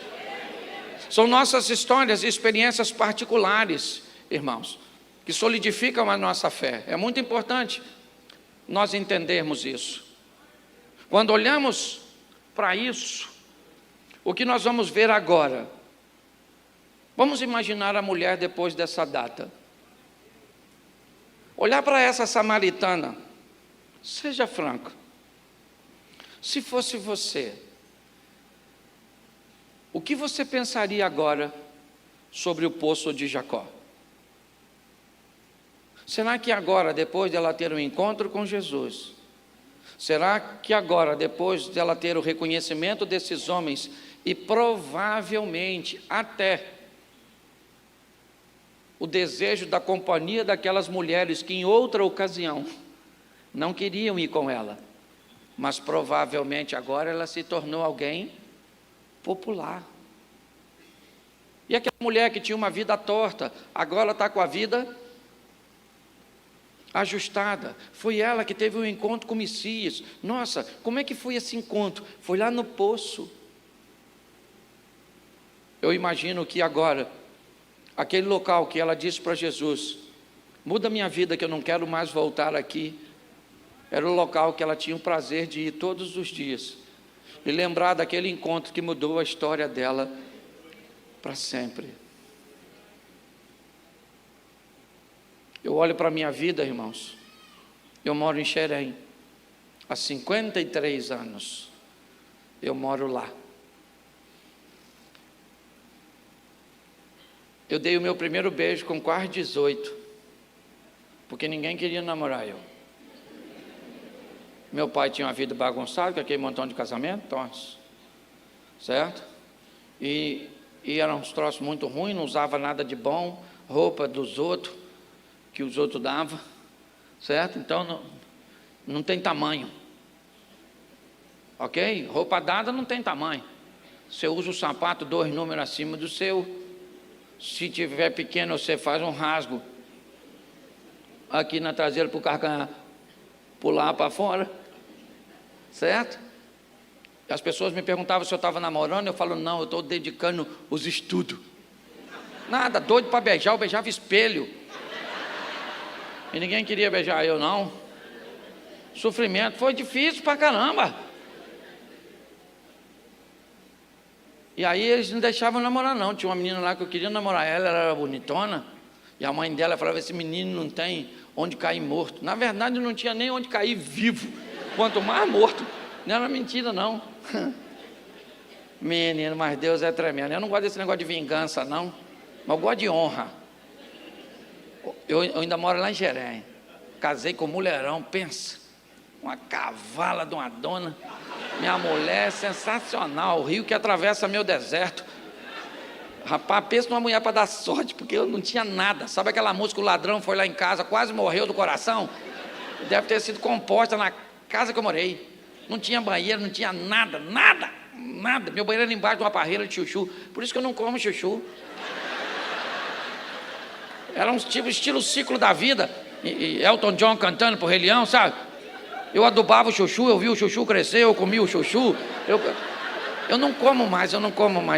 Speaker 2: São nossas histórias e experiências particulares, irmãos, que solidificam a nossa fé. É muito importante nós entendermos isso. Quando olhamos para isso, o que nós vamos ver agora? Vamos imaginar a mulher depois dessa data. Olhar para essa samaritana, seja franco, Se fosse você, o que você pensaria agora sobre o poço de Jacó? Será que agora, depois de ela ter um encontro com Jesus, será que agora, depois de ela ter o reconhecimento desses homens, e provavelmente até o desejo da companhia daquelas mulheres que em outra ocasião não queriam ir com ela, mas provavelmente agora ela se tornou alguém popular. E aquela mulher que tinha uma vida torta, agora está com a vida ajustada. Foi ela que teve um encontro com o Messias. Nossa, como é que foi esse encontro? Foi lá no poço. Eu imagino que agora, aquele local que ela disse para Jesus, muda minha vida que eu não quero mais voltar aqui, era o local que ela tinha o prazer de ir todos os dias, e lembrar daquele encontro que mudou a história dela para sempre. Eu olho para a minha vida, irmãos, eu moro em Xerém, há 53 anos, eu moro lá. Eu dei o meu primeiro beijo com quase 18, porque ninguém queria namorar eu. Meu pai tinha uma vida bagunçada, com aquele montão de casamento, certo? E eram uns troços muito ruins, não usava nada de bom, roupa dos outros, que os outros davam, certo? Então não tem tamanho, ok? Roupa dada não tem tamanho. Você usa o sapato 2 números acima do seu, se tiver pequeno você faz um rasgo aqui na traseira para o carro pular para fora, certo? As pessoas me perguntavam se eu estava namorando, eu falo, não, eu estou dedicando os estudos. Nada, doido para beijar, eu beijava espelho. E ninguém queria beijar eu, não. Sofrimento, foi difícil pra caramba. E aí eles não deixavam namorar, não. Tinha uma menina lá que eu queria namorar ela era bonitona. E a mãe dela falava, esse menino não tem onde cair morto. Na verdade não tinha nem onde cair vivo, quanto mais morto. Não era mentira, não. Menino, mas Deus é tremendo. Eu não gosto desse negócio de vingança, não. Mas eu gosto de honra. Eu ainda moro lá em Xerém. Casei com um mulherão, pensa. Uma cavala de uma dona. Minha mulher é sensacional. O rio que atravessa meu deserto. Rapaz, pensa numa mulher para dar sorte, porque eu não tinha nada. Sabe aquela música, o ladrão foi lá em casa, quase morreu do coração? Deve ter sido composta na casa que eu morei. Não tinha banheiro, não tinha nada. Meu banheiro era embaixo de uma parreira de chuchu. Por isso que eu não como chuchu. Era um estilo ciclo da vida. E Elton John cantando pro Rei Leão, sabe? Eu adubava o chuchu, eu vi o chuchu crescer, eu comi o chuchu. Eu não como mais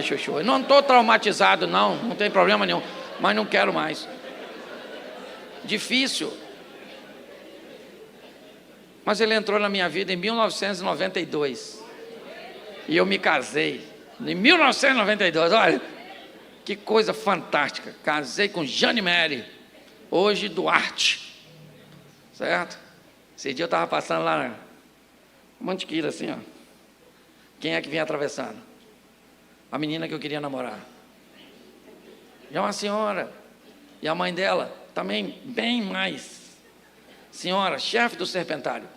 Speaker 2: chuchu. Eu não estou traumatizado, não tem problema nenhum. Mas não quero mais. Difícil. Mas ele entrou na minha vida em 1992. E eu me casei. Em 1992, olha. Que coisa fantástica. Casei com Jane Mary, hoje Duarte, certo? Esse dia eu estava passando lá na Mantiqueira, assim, ó. Quem é que vinha atravessando? A menina que eu queria namorar. Já uma senhora. E a mãe dela, também bem mais. Senhora, chefe do Serpentário.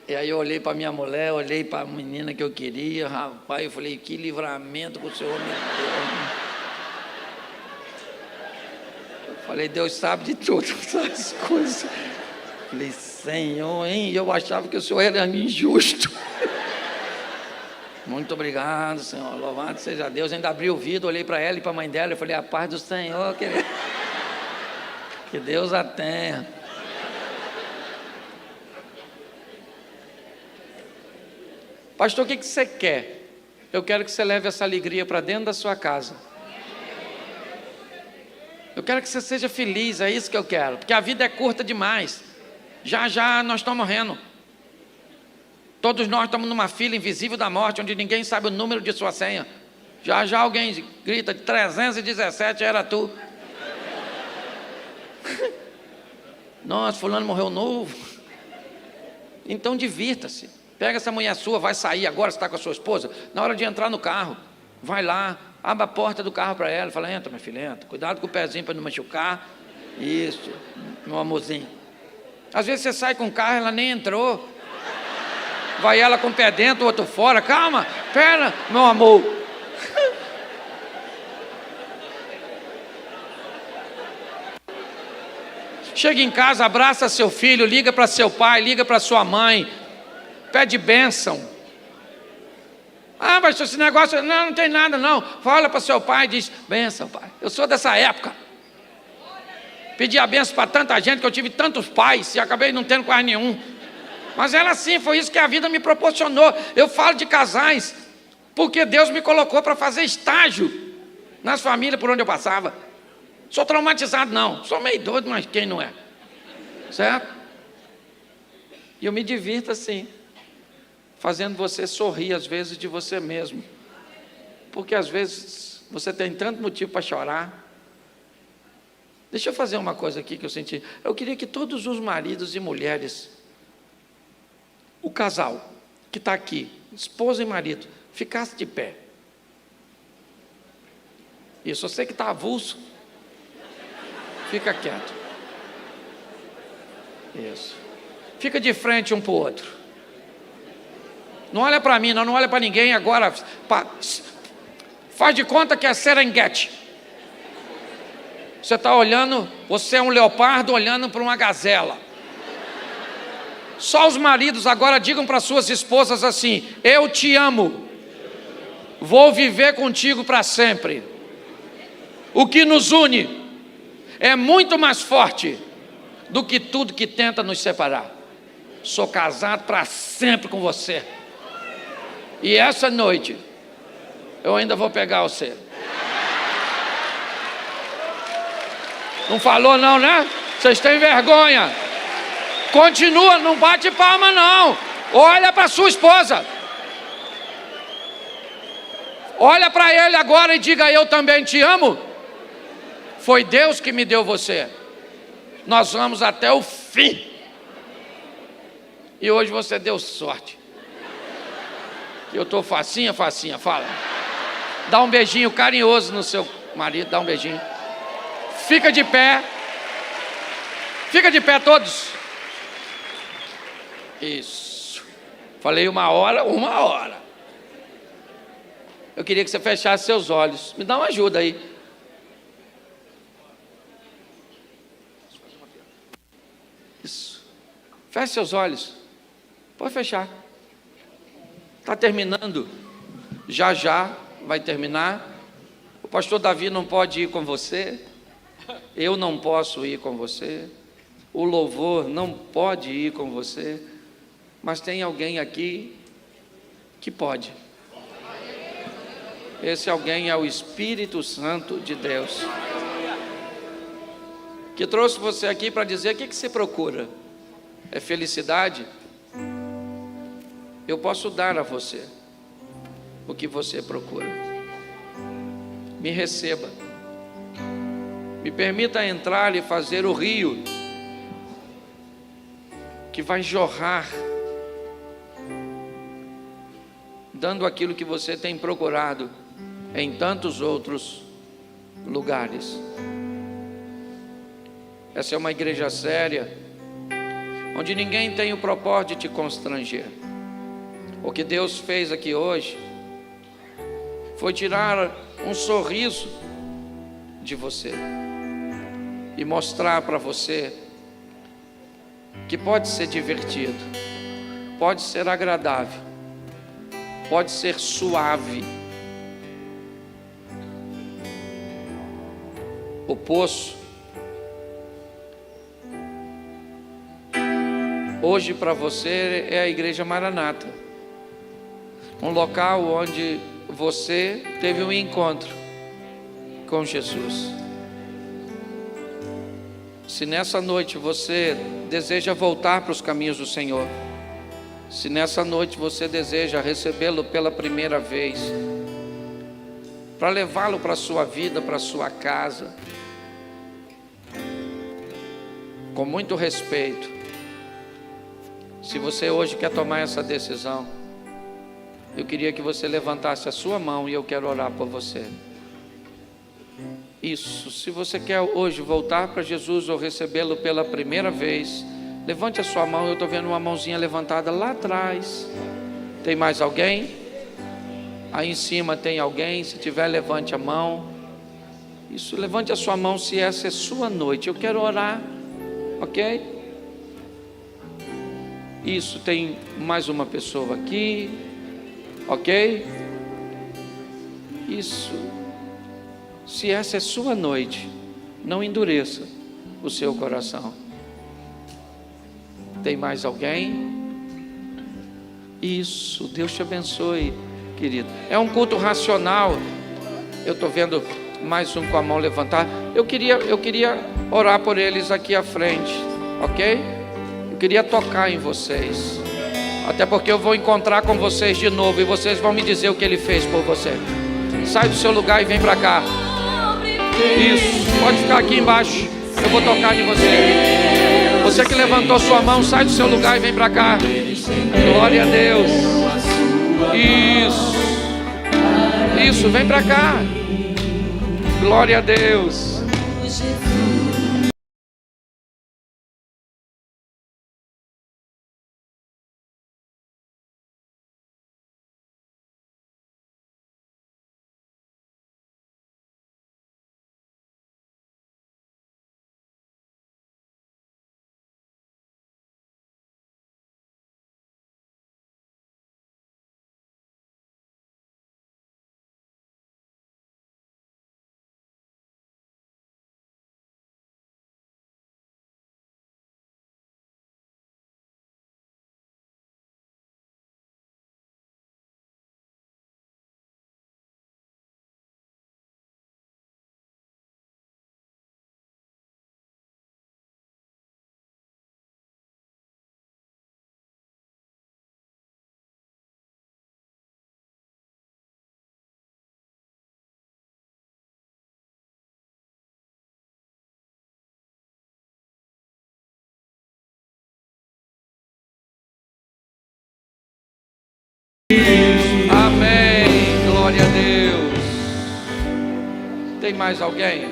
Speaker 2: E aí eu olhei para minha mulher, olhei para a menina que eu queria, rapaz, eu falei, que livramento que o Senhor me deu. Eu falei, Deus sabe de todas essas coisas. Eu falei, Senhor, hein? Eu achava que o Senhor era injusto. Muito obrigado, Senhor, louvado seja Deus. Eu ainda abri o vidro, olhei para ela e para a mãe dela, eu falei, a paz do Senhor, que Deus a tenha. Pastor, o que você quer? Eu quero que você leve essa alegria para dentro da sua casa. Eu quero que você seja feliz, é isso que eu quero. Porque a vida é curta demais. Já nós estamos morrendo. Todos nós estamos numa fila invisível da morte, onde ninguém sabe o número de sua senha. Já alguém grita, 317 era tu. Nossa, fulano morreu novo. Então divirta-se. Pega essa mulher sua, vai sair agora, você está com a sua esposa. Na hora de entrar no carro, vai lá, abre a porta do carro para ela, fala: entra, minha filha, entra. Cuidado com o pezinho para não machucar. Isso, meu amorzinho. Às vezes você sai com o carro, ela nem entrou. Vai ela com o pé dentro, o outro fora. Calma, pera, meu amor. Chega em casa, abraça seu filho, liga para seu pai, liga para sua mãe, pede bênção. Ah, mas esse negócio, não tem nada não. Fala para seu pai e diz: bênção, pai. Eu sou dessa época. Pedi a bênção para tanta gente, que eu tive tantos pais e acabei não tendo quase nenhum. Mas era assim, foi isso que a vida me proporcionou. Eu falo de casais, porque Deus me colocou para fazer estágio nas famílias por onde eu passava. Sou traumatizado não, sou meio doido, mas quem não é? Certo? E eu me divirto assim, fazendo você sorrir às vezes de você mesmo. Porque às vezes você tem tanto motivo para chorar. Deixa eu fazer uma coisa aqui que eu senti. Eu queria que todos os maridos e mulheres, o casal que está aqui, esposa e marido, ficasse de pé. Isso, você que está avulso, fica quieto. Isso. Fica de frente um para o outro. Não olha para mim, não olha para ninguém agora. Faz de conta que é Serengeti. Você está olhando, você é um leopardo olhando para uma gazela. Só os maridos agora digam para suas esposas assim: eu te amo, vou viver contigo para sempre. O que nos une é muito mais forte do que tudo que tenta nos separar. Sou casado para sempre com você. E essa noite eu ainda vou pegar você. Não falou não, né? Vocês têm vergonha. Continua, não bate palma não. Olha para sua esposa. Olha para ele agora e diga: eu também te amo. Foi Deus que me deu você. Nós vamos até o fim. E hoje você deu sorte. Eu estou facinha, fala. Dá um beijinho carinhoso no seu marido, dá um beijinho. Fica de pé. Fica de pé todos. Isso. Falei uma hora. Eu queria que você fechasse seus olhos. Me dá uma ajuda aí. Isso. Feche seus olhos. Pode fechar. Está terminando. Já vai terminar. O pastor Davi não pode ir com você. Eu não posso ir com você. O louvor não pode ir com você. Mas tem alguém aqui que pode. Esse alguém é o Espírito Santo de Deus, que trouxe você aqui para dizer: o que você procura? É felicidade? Eu posso dar a você o que você procura. Me receba. Me permita entrar e fazer o rio que vai jorrar, dando aquilo que você tem procurado em tantos outros lugares. Essa é uma igreja séria, onde ninguém tem o propósito de te constranger. O que Deus fez aqui hoje foi tirar um sorriso de você e mostrar para você que pode ser divertido, pode ser agradável, pode ser suave. O poço hoje para você é a Igreja Maranata, um local onde você teve um encontro com Jesus. Se nessa noite você deseja voltar para os caminhos do Senhor, se nessa noite você deseja recebê-lo pela primeira vez, para levá-lo para a sua vida, para a sua casa, com muito respeito, se você hoje quer tomar essa decisão, eu queria que você levantasse a sua mão e eu quero orar por você. Isso, se você quer hoje voltar para Jesus ou recebê-lo pela primeira vez, levante a sua mão. Eu estou vendo uma mãozinha levantada lá atrás. Tem mais alguém? Aí em cima tem alguém? Se tiver, levante a mão. Isso, levante a sua mão se essa é sua noite. Eu quero orar, ok? Isso, tem mais uma pessoa aqui, ok? Isso. Se essa é sua noite, não endureça o seu coração. Tem mais alguém? Isso, Deus te abençoe, querido. É um culto racional. Eu estou vendo mais um com a mão levantada. Eu queria orar por eles aqui à frente, ok? Eu queria tocar em vocês, até porque eu vou encontrar com vocês de novo e vocês vão me dizer o que Ele fez por você. Sai do seu lugar e vem para cá. Isso, pode ficar aqui embaixo. Eu vou tocar em você. Você que levantou sua mão, sai do seu lugar e vem para cá. Glória a Deus. Isso, vem para cá. Glória a Deus. Amém, glória a Deus. Tem mais alguém?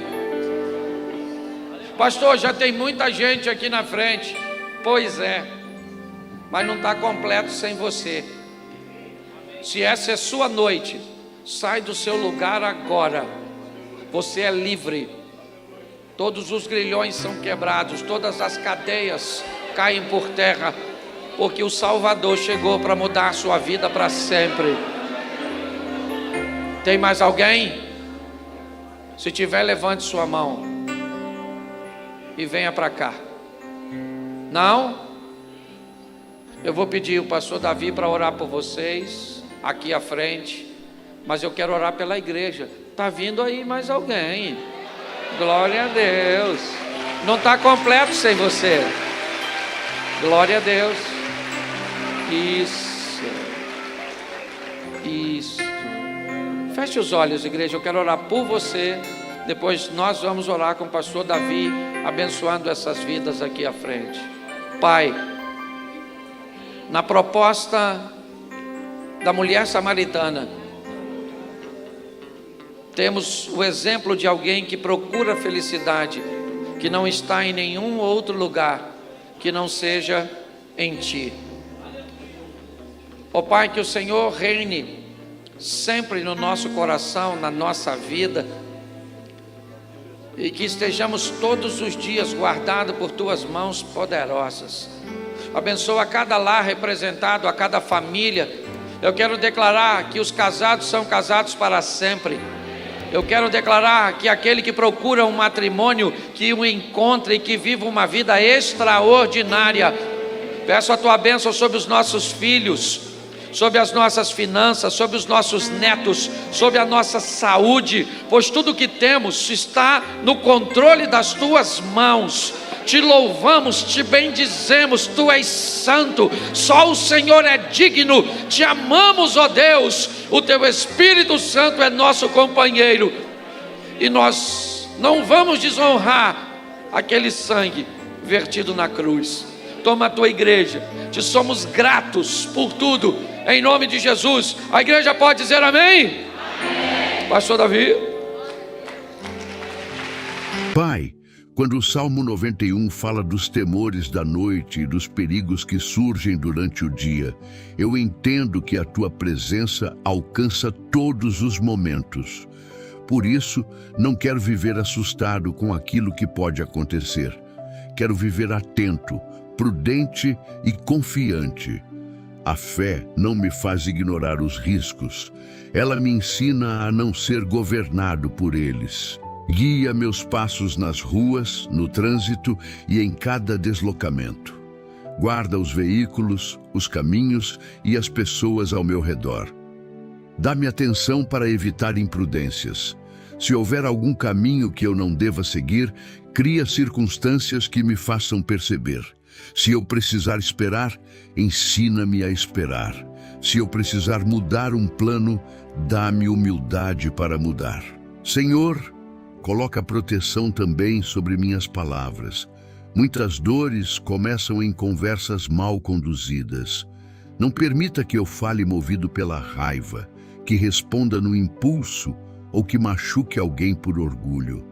Speaker 2: Pastor, já tem muita gente aqui na frente. Pois é, mas não está completo sem você. Se essa é sua noite, sai do seu lugar agora. Você é livre. Todos os grilhões são quebrados, todas as cadeias caem por terra, porque o Salvador chegou para mudar a sua vida para sempre. Tem mais alguém? Se tiver, levante sua mão e venha para cá. Não? Eu vou pedir o pastor Davi para orar por vocês aqui à frente, mas eu quero orar pela igreja. Está vindo aí mais alguém. Glória a Deus. Não está completo sem você. Glória a Deus. Isso. Feche os olhos, igreja. Eu quero orar por você. Depois nós vamos orar com o pastor Davi, abençoando essas vidas aqui à frente. Pai, na proposta da mulher samaritana, temos o exemplo de alguém que procura felicidade, que não está em nenhum outro lugar que não seja em Ti. Ó Pai, que o Senhor reine sempre no nosso coração, na nossa vida, e que estejamos todos os dias guardados por Tuas mãos poderosas. Abençoa cada lar representado, a cada família. Eu quero declarar que os casados são casados para sempre. Eu quero declarar que aquele que procura um matrimônio, que o encontre e que viva uma vida extraordinária. Peço a Tua bênção sobre os nossos filhos, sobre as nossas finanças, sobre os nossos netos, sobre a nossa saúde, pois tudo que temos está no controle das Tuas mãos. Te louvamos, te bendizemos, Tu és santo, só o Senhor é digno, te amamos, ó Deus, o Teu Espírito Santo é nosso companheiro, e nós não vamos desonrar aquele sangue vertido na cruz. Toma a tua igreja, te somos gratos por tudo, em nome de Jesus. A igreja pode dizer amém? Amém. Pastor Davi.
Speaker 1: Pai, quando o Salmo 91 fala dos temores da noite e dos perigos que surgem durante o dia, eu entendo que a tua presença alcança todos os momentos. Por isso, não quero viver assustado com aquilo que pode acontecer. Quero viver atento, prudente e confiante. A fé não me faz ignorar os riscos. Ela me ensina a não ser governado por eles. Guia meus passos nas ruas, no trânsito e em cada deslocamento. Guarda os veículos, os caminhos e as pessoas ao meu redor. Dá-me atenção para evitar imprudências. Se houver algum caminho que eu não deva seguir, cria circunstâncias que me façam perceber. Se eu precisar esperar, ensina-me a esperar. Se eu precisar mudar um plano, dá-me humildade para mudar. Senhor, coloca proteção também sobre minhas palavras. Muitas dores começam em conversas mal conduzidas. Não permita que eu fale movido pela raiva, que responda no impulso ou que machuque alguém por orgulho.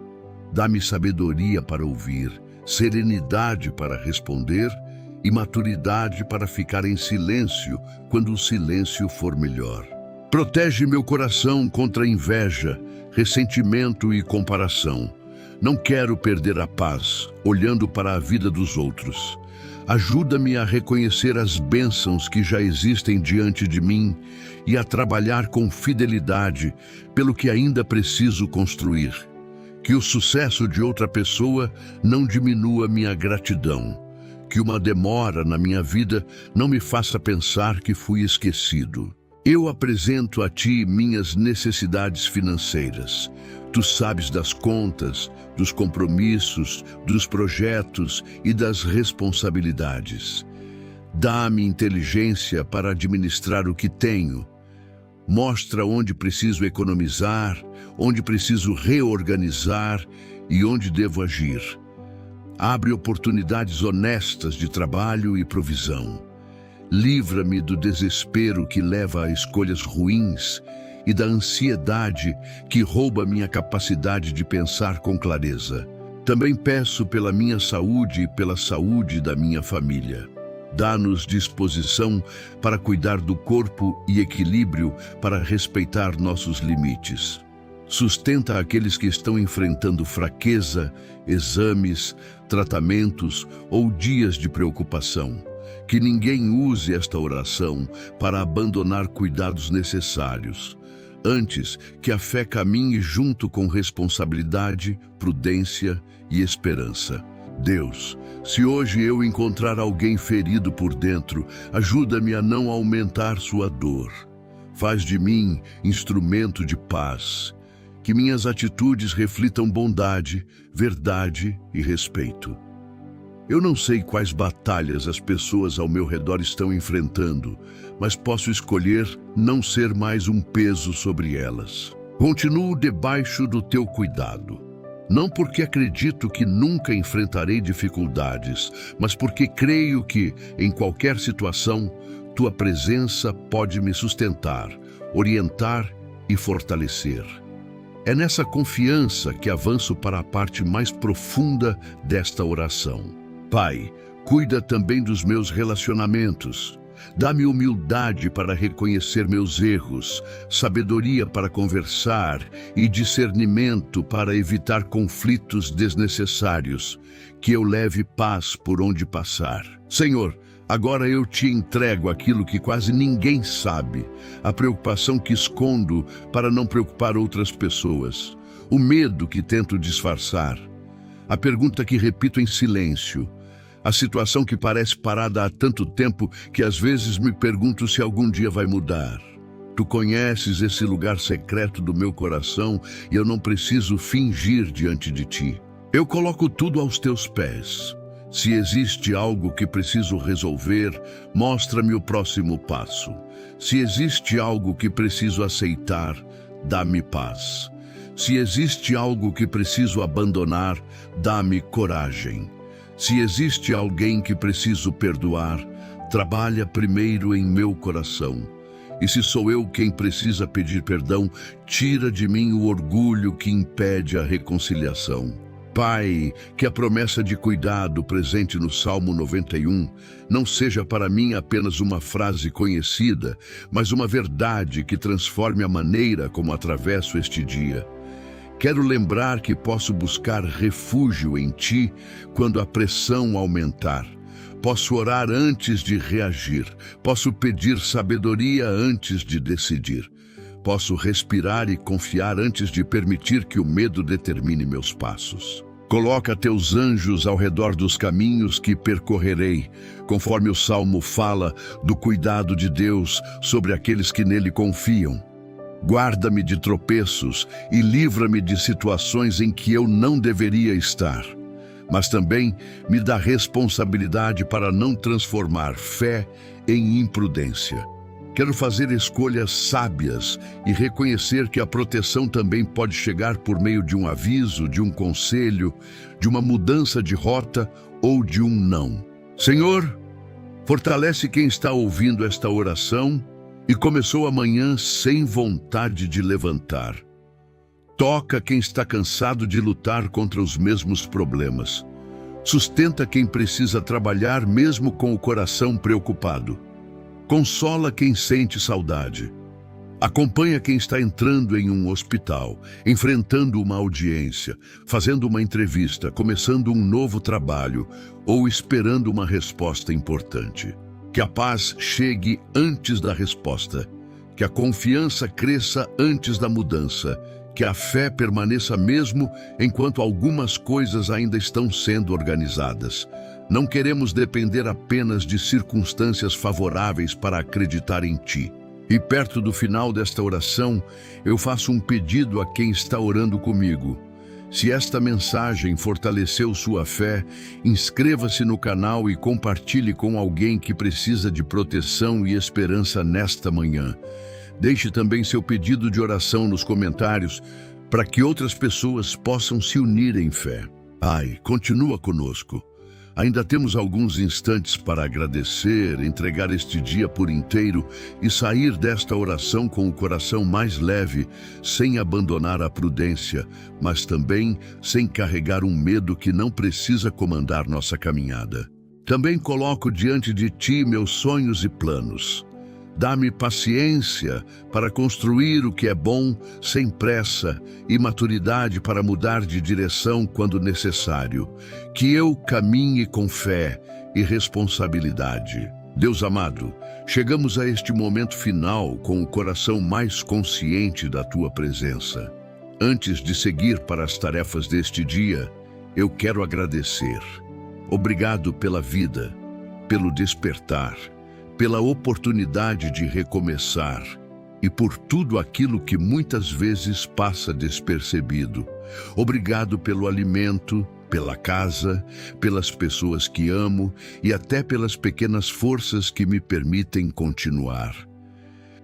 Speaker 1: Dá-me sabedoria para ouvir, serenidade para responder e maturidade para ficar em silêncio quando o silêncio for melhor. Protege meu coração contra inveja, ressentimento e comparação. Não quero perder a paz, olhando para a vida dos outros. Ajuda-me a reconhecer as bênçãos que já existem diante de mim e a trabalhar com fidelidade pelo que ainda preciso construir. Que o sucesso de outra pessoa não diminua minha gratidão. Que uma demora na minha vida não me faça pensar que fui esquecido. Eu apresento a Ti minhas necessidades financeiras. Tu sabes das contas, dos compromissos, dos projetos e das responsabilidades. Dá-me inteligência para administrar o que tenho. Mostra onde preciso economizar, onde preciso reorganizar e onde devo agir. Abre oportunidades honestas de trabalho e provisão. Livra-me do desespero que leva a escolhas ruins e da ansiedade que rouba minha capacidade de pensar com clareza. Também peço pela minha saúde e pela saúde da minha família. Dá-nos disposição para cuidar do corpo e equilíbrio para respeitar nossos limites. Sustenta aqueles que estão enfrentando fraqueza, exames, tratamentos ou dias de preocupação. Que ninguém use esta oração para abandonar cuidados necessários. Antes, que a fé caminhe junto com responsabilidade, prudência e esperança. Deus, se hoje eu encontrar alguém ferido por dentro, ajuda-me a não aumentar sua dor. Faz de mim instrumento de paz. Que minhas atitudes reflitam bondade, verdade e respeito. Eu não sei quais batalhas as pessoas ao meu redor estão enfrentando, mas posso escolher não ser mais um peso sobre elas. Continuo debaixo do teu cuidado. Não porque acredito que nunca enfrentarei dificuldades, mas porque creio que, em qualquer situação, tua presença pode me sustentar, orientar e fortalecer. É nessa confiança que avanço para a parte mais profunda desta oração. Pai, cuida também dos meus relacionamentos. Dá-me humildade para reconhecer meus erros, sabedoria para conversar e discernimento para evitar conflitos desnecessários. Que eu leve paz por onde passar. Senhor, agora eu te entrego aquilo que quase ninguém sabe, a preocupação que escondo para não preocupar outras pessoas, o medo que tento disfarçar, a pergunta que repito em silêncio, a situação que parece parada há tanto tempo que às vezes me pergunto se algum dia vai mudar. Tu conheces esse lugar secreto do meu coração e eu não preciso fingir diante de ti. Eu coloco tudo aos teus pés. Se existe algo que preciso resolver, mostra-me o próximo passo. Se existe algo que preciso aceitar, dá-me paz. Se existe algo que preciso abandonar, dá-me coragem. Se existe alguém que preciso perdoar, trabalha primeiro em meu coração. E se sou eu quem precisa pedir perdão, tira de mim o orgulho que impede a reconciliação. Pai, que a promessa de cuidado presente no Salmo 91 não seja para mim apenas uma frase conhecida, mas uma verdade que transforme a maneira como atravesso este dia. Quero lembrar que posso buscar refúgio em Ti quando a pressão aumentar. Posso orar antes de reagir. Posso pedir sabedoria antes de decidir. Posso respirar e confiar antes de permitir que o medo determine meus passos. Coloca teus anjos ao redor dos caminhos que percorrerei, conforme o Salmo fala do cuidado de Deus sobre aqueles que nele confiam. Guarda-me de tropeços e livra-me de situações em que eu não deveria estar. Mas também me dá responsabilidade para não transformar fé em imprudência. Quero fazer escolhas sábias e reconhecer que a proteção também pode chegar por meio de um aviso, de um conselho, de uma mudança de rota ou de um não. Senhor, fortalece quem está ouvindo esta oração e começou amanhã sem vontade de levantar. Toca quem está cansado de lutar contra os mesmos problemas. Sustenta quem precisa trabalhar mesmo com o coração preocupado. Consola quem sente saudade. Acompanha quem está entrando em um hospital, enfrentando uma audiência, fazendo uma entrevista, começando um novo trabalho ou esperando uma resposta importante. Que a paz chegue antes da resposta. Que a confiança cresça antes da mudança. Que a fé permaneça mesmo enquanto algumas coisas ainda estão sendo organizadas. Não queremos depender apenas de circunstâncias favoráveis para acreditar em Ti. E perto do final desta oração, eu faço um pedido a quem está orando comigo. Se esta mensagem fortaleceu sua fé, inscreva-se no canal e compartilhe com alguém que precisa de proteção e esperança nesta manhã. Deixe também seu pedido de oração nos comentários para que outras pessoas possam se unir em fé. Pai, continua conosco. Ainda temos alguns instantes para agradecer, entregar este dia por inteiro e sair desta oração com o coração mais leve, sem abandonar a prudência, mas também sem carregar um medo que não precisa comandar nossa caminhada. Também coloco diante de Ti meus sonhos e planos. Dá-me paciência para construir o que é bom sem pressa e maturidade para mudar de direção quando necessário. Que eu caminhe com fé e responsabilidade. Deus amado, chegamos a este momento final com o coração mais consciente da Tua presença. Antes de seguir para as tarefas deste dia, eu quero agradecer. Obrigado pela vida, pelo despertar, pela oportunidade de recomeçar e por tudo aquilo que muitas vezes passa despercebido. Obrigado pelo alimento, pela casa, pelas pessoas que amo e até pelas pequenas forças que me permitem continuar.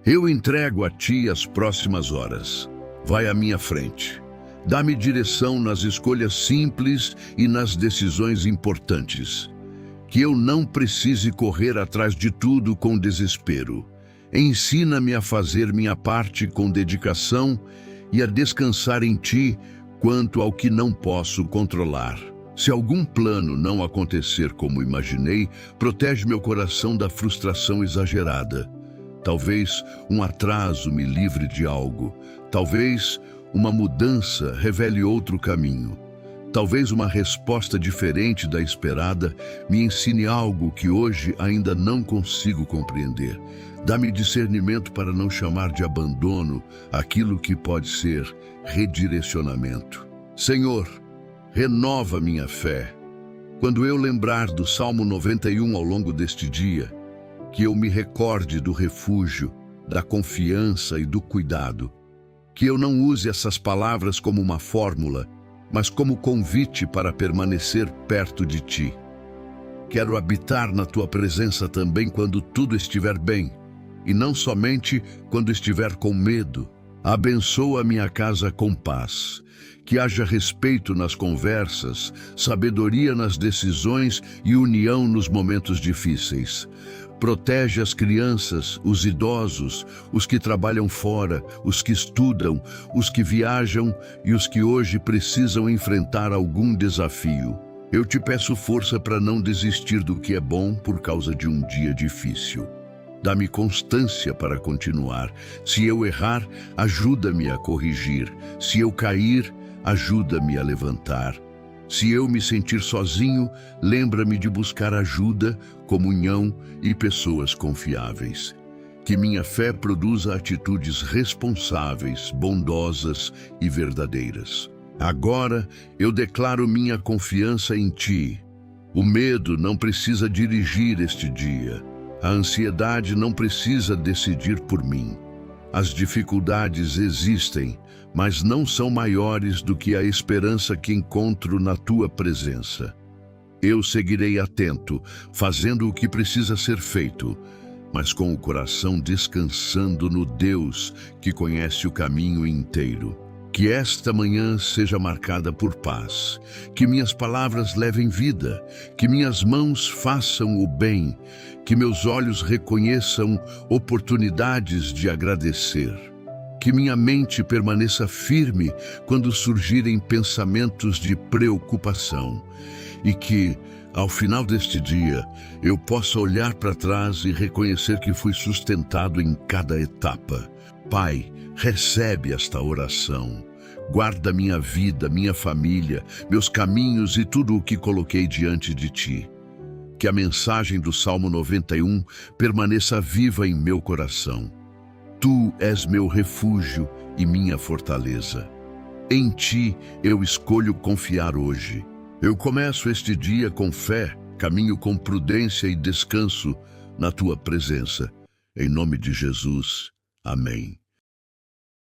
Speaker 1: Eu entrego a Ti as próximas horas. Vai à minha frente. Dá-me direção nas escolhas simples e nas decisões importantes. Que eu não precise correr atrás de tudo com desespero. Ensina-me a fazer minha parte com dedicação e a descansar em Ti quanto ao que não posso controlar. Se algum plano não acontecer como imaginei, protege meu coração da frustração exagerada. Talvez um atraso me livre de algo. Talvez uma mudança revele outro caminho. Talvez uma resposta diferente da esperada me ensine algo que hoje ainda não consigo compreender. Dá-me discernimento para não chamar de abandono aquilo que pode ser redirecionamento. Senhor, renova minha fé. Quando eu lembrar do Salmo 91 ao longo deste dia, que eu me recorde do refúgio, da confiança e do cuidado. Que eu não use essas palavras como uma fórmula, mas como convite para permanecer perto de Ti. Quero habitar na Tua presença também quando tudo estiver bem, e não somente quando estiver com medo. Abençoa minha casa com paz, que haja respeito nas conversas, sabedoria nas decisões e união nos momentos difíceis. Protege as crianças, os idosos, os que trabalham fora, os que estudam, os que viajam e os que hoje precisam enfrentar algum desafio. Eu te peço força para não desistir do que é bom por causa de um dia difícil. Dá-me constância para continuar. Se eu errar, ajuda-me a corrigir. Se eu cair, ajuda-me a levantar. Se eu me sentir sozinho, lembra-me de buscar ajuda, comunhão e pessoas confiáveis. Que minha fé produza atitudes responsáveis, bondosas e verdadeiras. Agora eu declaro minha confiança em Ti. O medo não precisa dirigir este dia. A ansiedade não precisa decidir por mim. As dificuldades existem, mas não são maiores do que a esperança que encontro na Tua presença. Eu seguirei atento, fazendo o que precisa ser feito, mas com o coração descansando no Deus que conhece o caminho inteiro. Que esta manhã seja marcada por paz, que minhas palavras levem vida, que minhas mãos façam o bem, que meus olhos reconheçam oportunidades de agradecer. Que minha mente permaneça firme quando surgirem pensamentos de preocupação e que, ao final deste dia, eu possa olhar para trás e reconhecer que fui sustentado em cada etapa. Pai, recebe esta oração. Guarda minha vida, minha família, meus caminhos e tudo o que coloquei diante de Ti. Que a mensagem do Salmo 91 permaneça viva em meu coração. Tu és meu refúgio e minha fortaleza. Em Ti eu escolho confiar hoje. Eu começo este dia com fé, caminho com prudência e descanso na Tua presença. Em nome de Jesus. Amém.